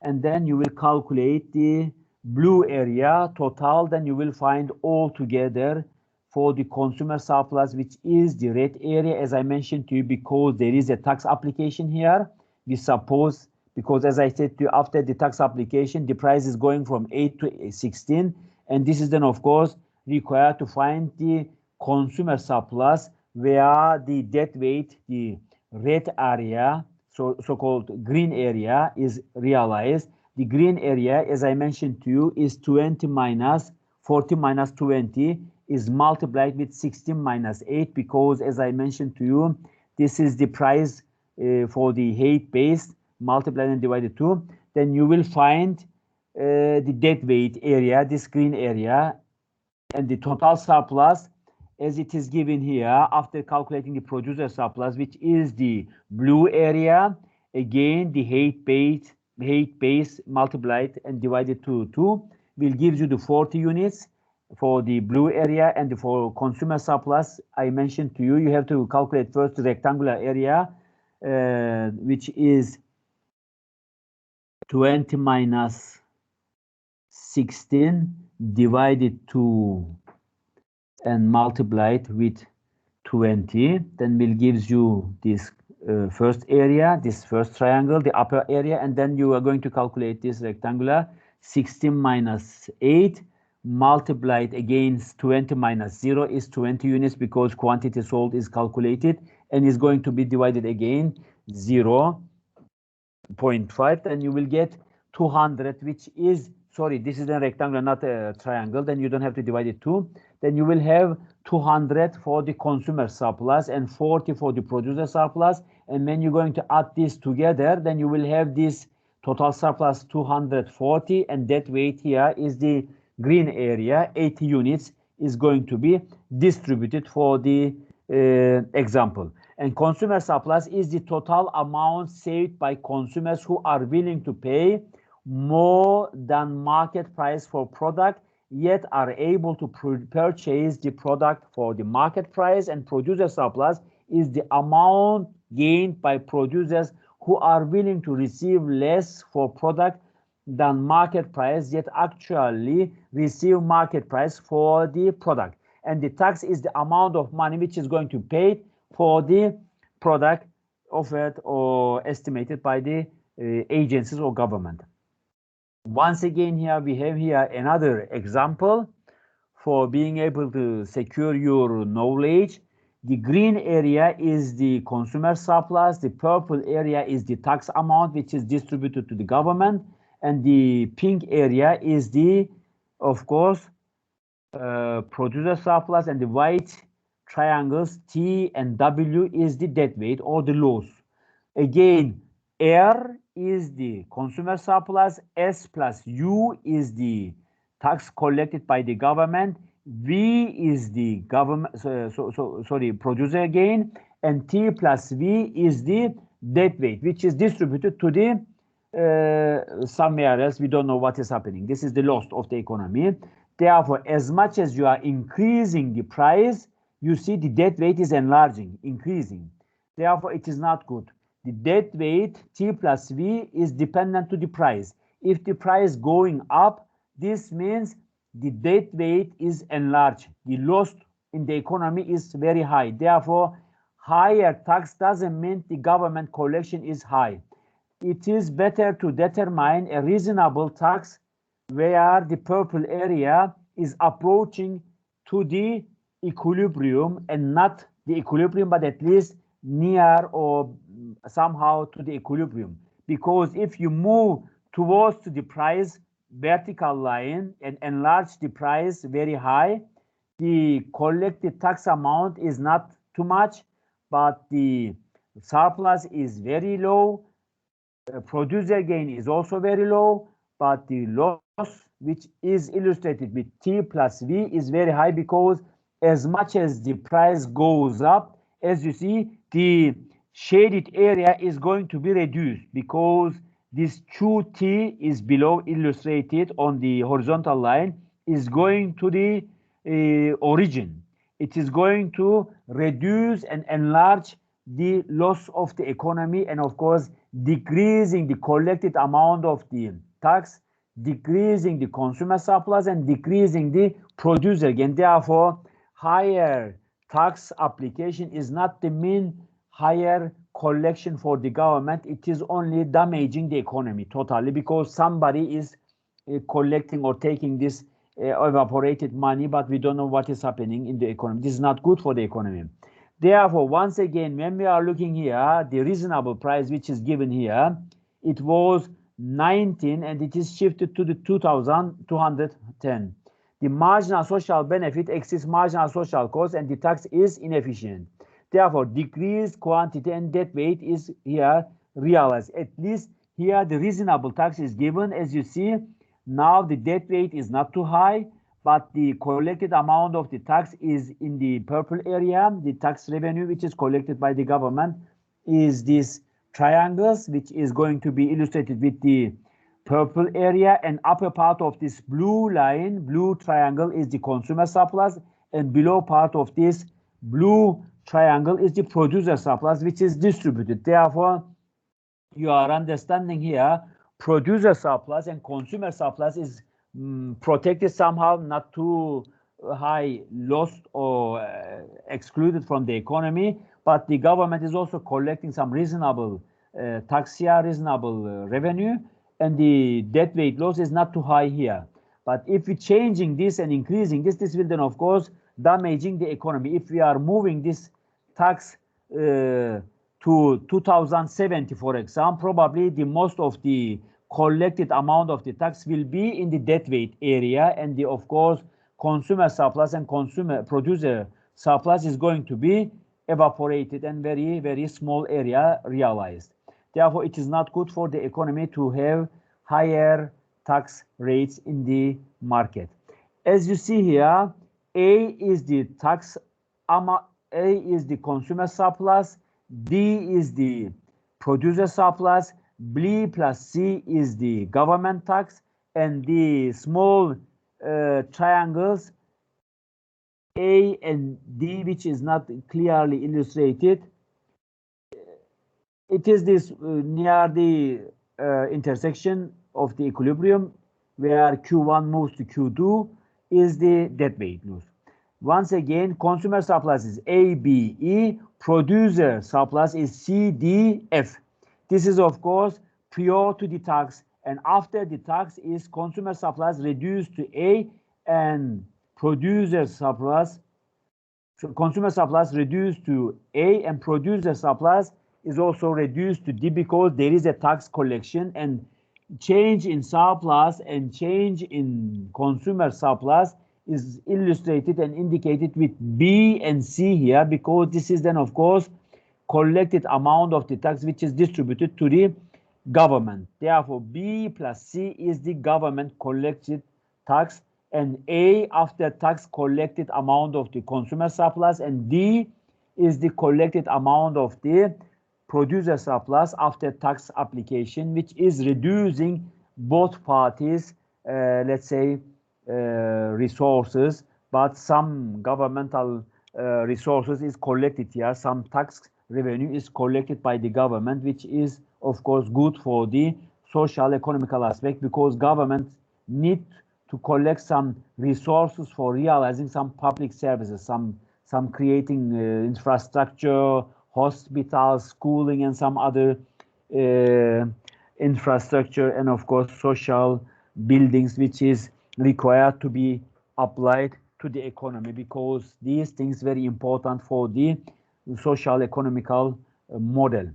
and then you will calculate the blue area total. Then you will find all together for the consumer surplus, which is the red area, as I mentioned to you, because there is a tax application here. We suppose, because as I said to you, after the tax application, the price is going from 8 to 16, and this is then, of course, required to find the consumer surplus, where the debt weight, the red area, so-called green area, is realized. The green area, as I mentioned to you, is 20 minus 40 minus 20 is multiplied with 16 minus 8, because as I mentioned to you, this is the price for the height base multiplied and divided 2. Then you will find the debt weight area, this green area, and the total surplus as it is given here after calculating the producer surplus, which is the blue area. Again, the height base multiplied and divided to 2 will give you the 40 units for the blue area. And for consumer surplus, I mentioned to you, you have to calculate first the rectangular area, which is 20 minus 16 divided 2 and multiplied with 20. Then will gives you this first area, this first triangle, the upper area, and then you are going to calculate this rectangular 16 minus 8 multiplied against 20 minus 0 is 20 units, because quantity sold is calculated and is going to be divided again 0.5. Then you will get 200, which is, sorry, this is a rectangle, not a triangle. Then you don't have to divide it 2. Then you will have 200 for the consumer surplus and 40 for the producer surplus. And when you're going to add this together, then you will have this total surplus 240, and that weight here is the green area, 80 units is going to be distributed for the example. And consumer surplus is the total amount saved by consumers who are willing to pay more than market price for product, yet are able to purchase the product for the market price. And producer surplus is the amount gained by producers who are willing to receive less for product than market price, yet actually receive market price for the product. And the tax is the amount of money which is going to be paid for the product offered or estimated by the agencies or government. Once again, here we have here another example for being able to secure your knowledge. The green area is the consumer surplus, the purple area is the tax amount which is distributed to the government, and the pink area is the, of course, producer surplus, and the white triangles T and W is the debt weight or the loss. Again, R is the consumer surplus, S plus U is the tax collected by the government, V is the government, producer gain, and T plus V is the debt weight, which is distributed to the somewhere else. We don't know what is happening. This is the loss of the economy. Therefore, as much as you are increasing the price, you see the debt weight is enlarging, increasing. Therefore, it is not good. The debt weight T plus V is dependent to the price. If the price going up, this means the debt weight is enlarged. The loss in the economy is very high. Therefore, higher tax doesn't mean the government collection is high. It is better to determine a reasonable tax where the purple area is approaching to the equilibrium, and not the equilibrium, but at least near or somehow to the equilibrium. Because if you move towards the price vertical line and enlarge the price very high, the collected tax amount is not too much, but the surplus is very low. Producer gain is also very low, but the loss, which is illustrated with T plus V, is very high, because as much as the price goes up, as you see, the shaded area is going to be reduced, because this QT is below, illustrated on the horizontal line, is going to the origin. It is going to reduce and enlarge the loss of the economy, and of course decreasing the collected amount of the tax, decreasing the consumer surplus, and decreasing the producer gain. Therefore, higher tax application is not the mean higher collection for the government. It is only damaging the economy totally, because somebody is collecting or taking this evaporated money, but we don't know what is happening in the economy. This is not good for the economy. Therefore, once again, when we are looking here, the reasonable price which is given here, it was 19 and it is shifted to the 2,210. The marginal social benefit exceeds marginal social cost, and the tax is inefficient. Therefore, decreased quantity and debt weight is here realized. At least here the reasonable tax is given. As you see, now the debt weight is not too high, but the collected amount of the tax is in the purple area. The tax revenue which is collected by the government is these triangles, which is going to be illustrated with the purple area, and upper part of this blue line, blue triangle, is the consumer surplus, and below part of this blue triangle is the producer surplus, which is distributed. Therefore, you are understanding here, producer surplus and consumer surplus is protected somehow, not too high lost or excluded from the economy, but the government is also collecting some reasonable tax here, reasonable revenue, and the debt weight loss is not too high here. But if we're changing this and increasing this, this will then of course damaging the economy. If we are moving this tax to 2070, for example, probably the most of the collected amount of the tax will be in the debt weight area, and the of course consumer surplus and consumer producer surplus is going to be evaporated and very small area realized. Therefore, it is not good for the economy to have higher tax rates in the market. As you see here, A is the tax amount, A is the consumer surplus, D is the producer surplus, B plus C is the government tax, and the small triangles A and D, which is not clearly illustrated, it is this near the intersection of the equilibrium, where Q1 moves to Q2, is the debt weight loss. Once again, consumer surplus is A, B, E, producer surplus is C, D, F. This is of course prior to the tax, and after the tax is consumer surplus reduced to A, and producer surplus, so consumer surplus reduced to A, and producer surplus is also reduced to D, because there is a tax collection, and change in surplus and change in consumer surplus is illustrated and indicated with B and C here, because this is then of course collected amount of the tax which is distributed to the government. Therefore, B plus C is the government collected tax, and A after tax collected amount of the consumer surplus, and D is the collected amount of the producer surplus after tax application, which is reducing both parties, let's say, resources, but some governmental resources is collected here. Some tax revenue is collected by the government, which is, of course, good for the social economical aspect, because governments need to collect some resources for realizing some public services, some creating infrastructure, hospitals, schooling, and some other infrastructure, and of course social buildings, which is required to be applied to the economy, because these things very important for the social economical model.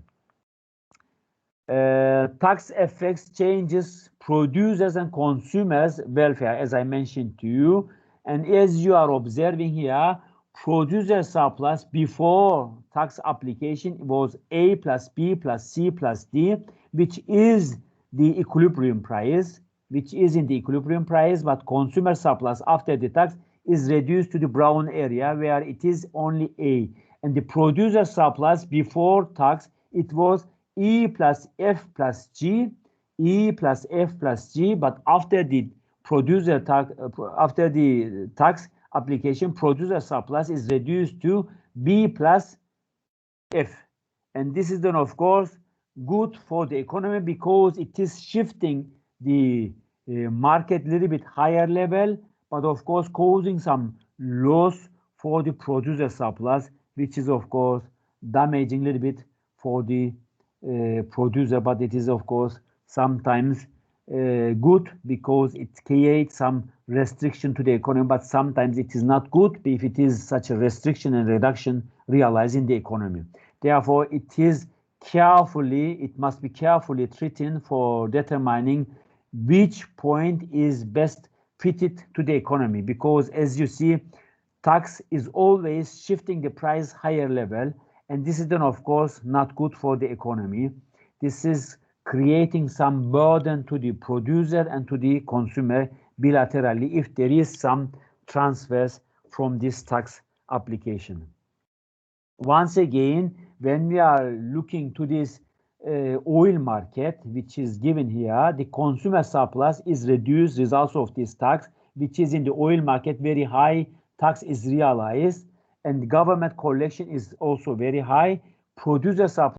Tax affects changes producers and consumers welfare, as I mentioned to you, and as you are observing here, producer surplus before tax application was A plus B plus C plus D, which is the equilibrium price, which is in the equilibrium price, but consumer surplus after the tax is reduced to the brown area where it is only A. And the producer surplus before tax, it was E plus F plus G, E plus F plus G, but after the producer tax, after the tax application, producer surplus is reduced to B plus F. And this is then, of course, good for the economy, because it is shifting the market a little bit higher level, but of course causing some loss for the producer surplus, which is of course damaging a little bit for the producer, but it is of course sometimes good because it creates some restriction to the economy, but sometimes it is not good if it is such a restriction and reduction realized in the economy. Therefore, it must be carefully treated for determining which point is best fitted to the economy, because as you see, tax is always shifting the price higher level, and this is then of course not good for the economy. This is creating some burden to the producer and to the consumer bilaterally if there is some transfers from this tax application. Once again, when we are looking to this oil market, which is given here, the consumer surplus is reduced results of this tax, which is in the oil market very high tax is realized, and government collection is also very high. Producer surplus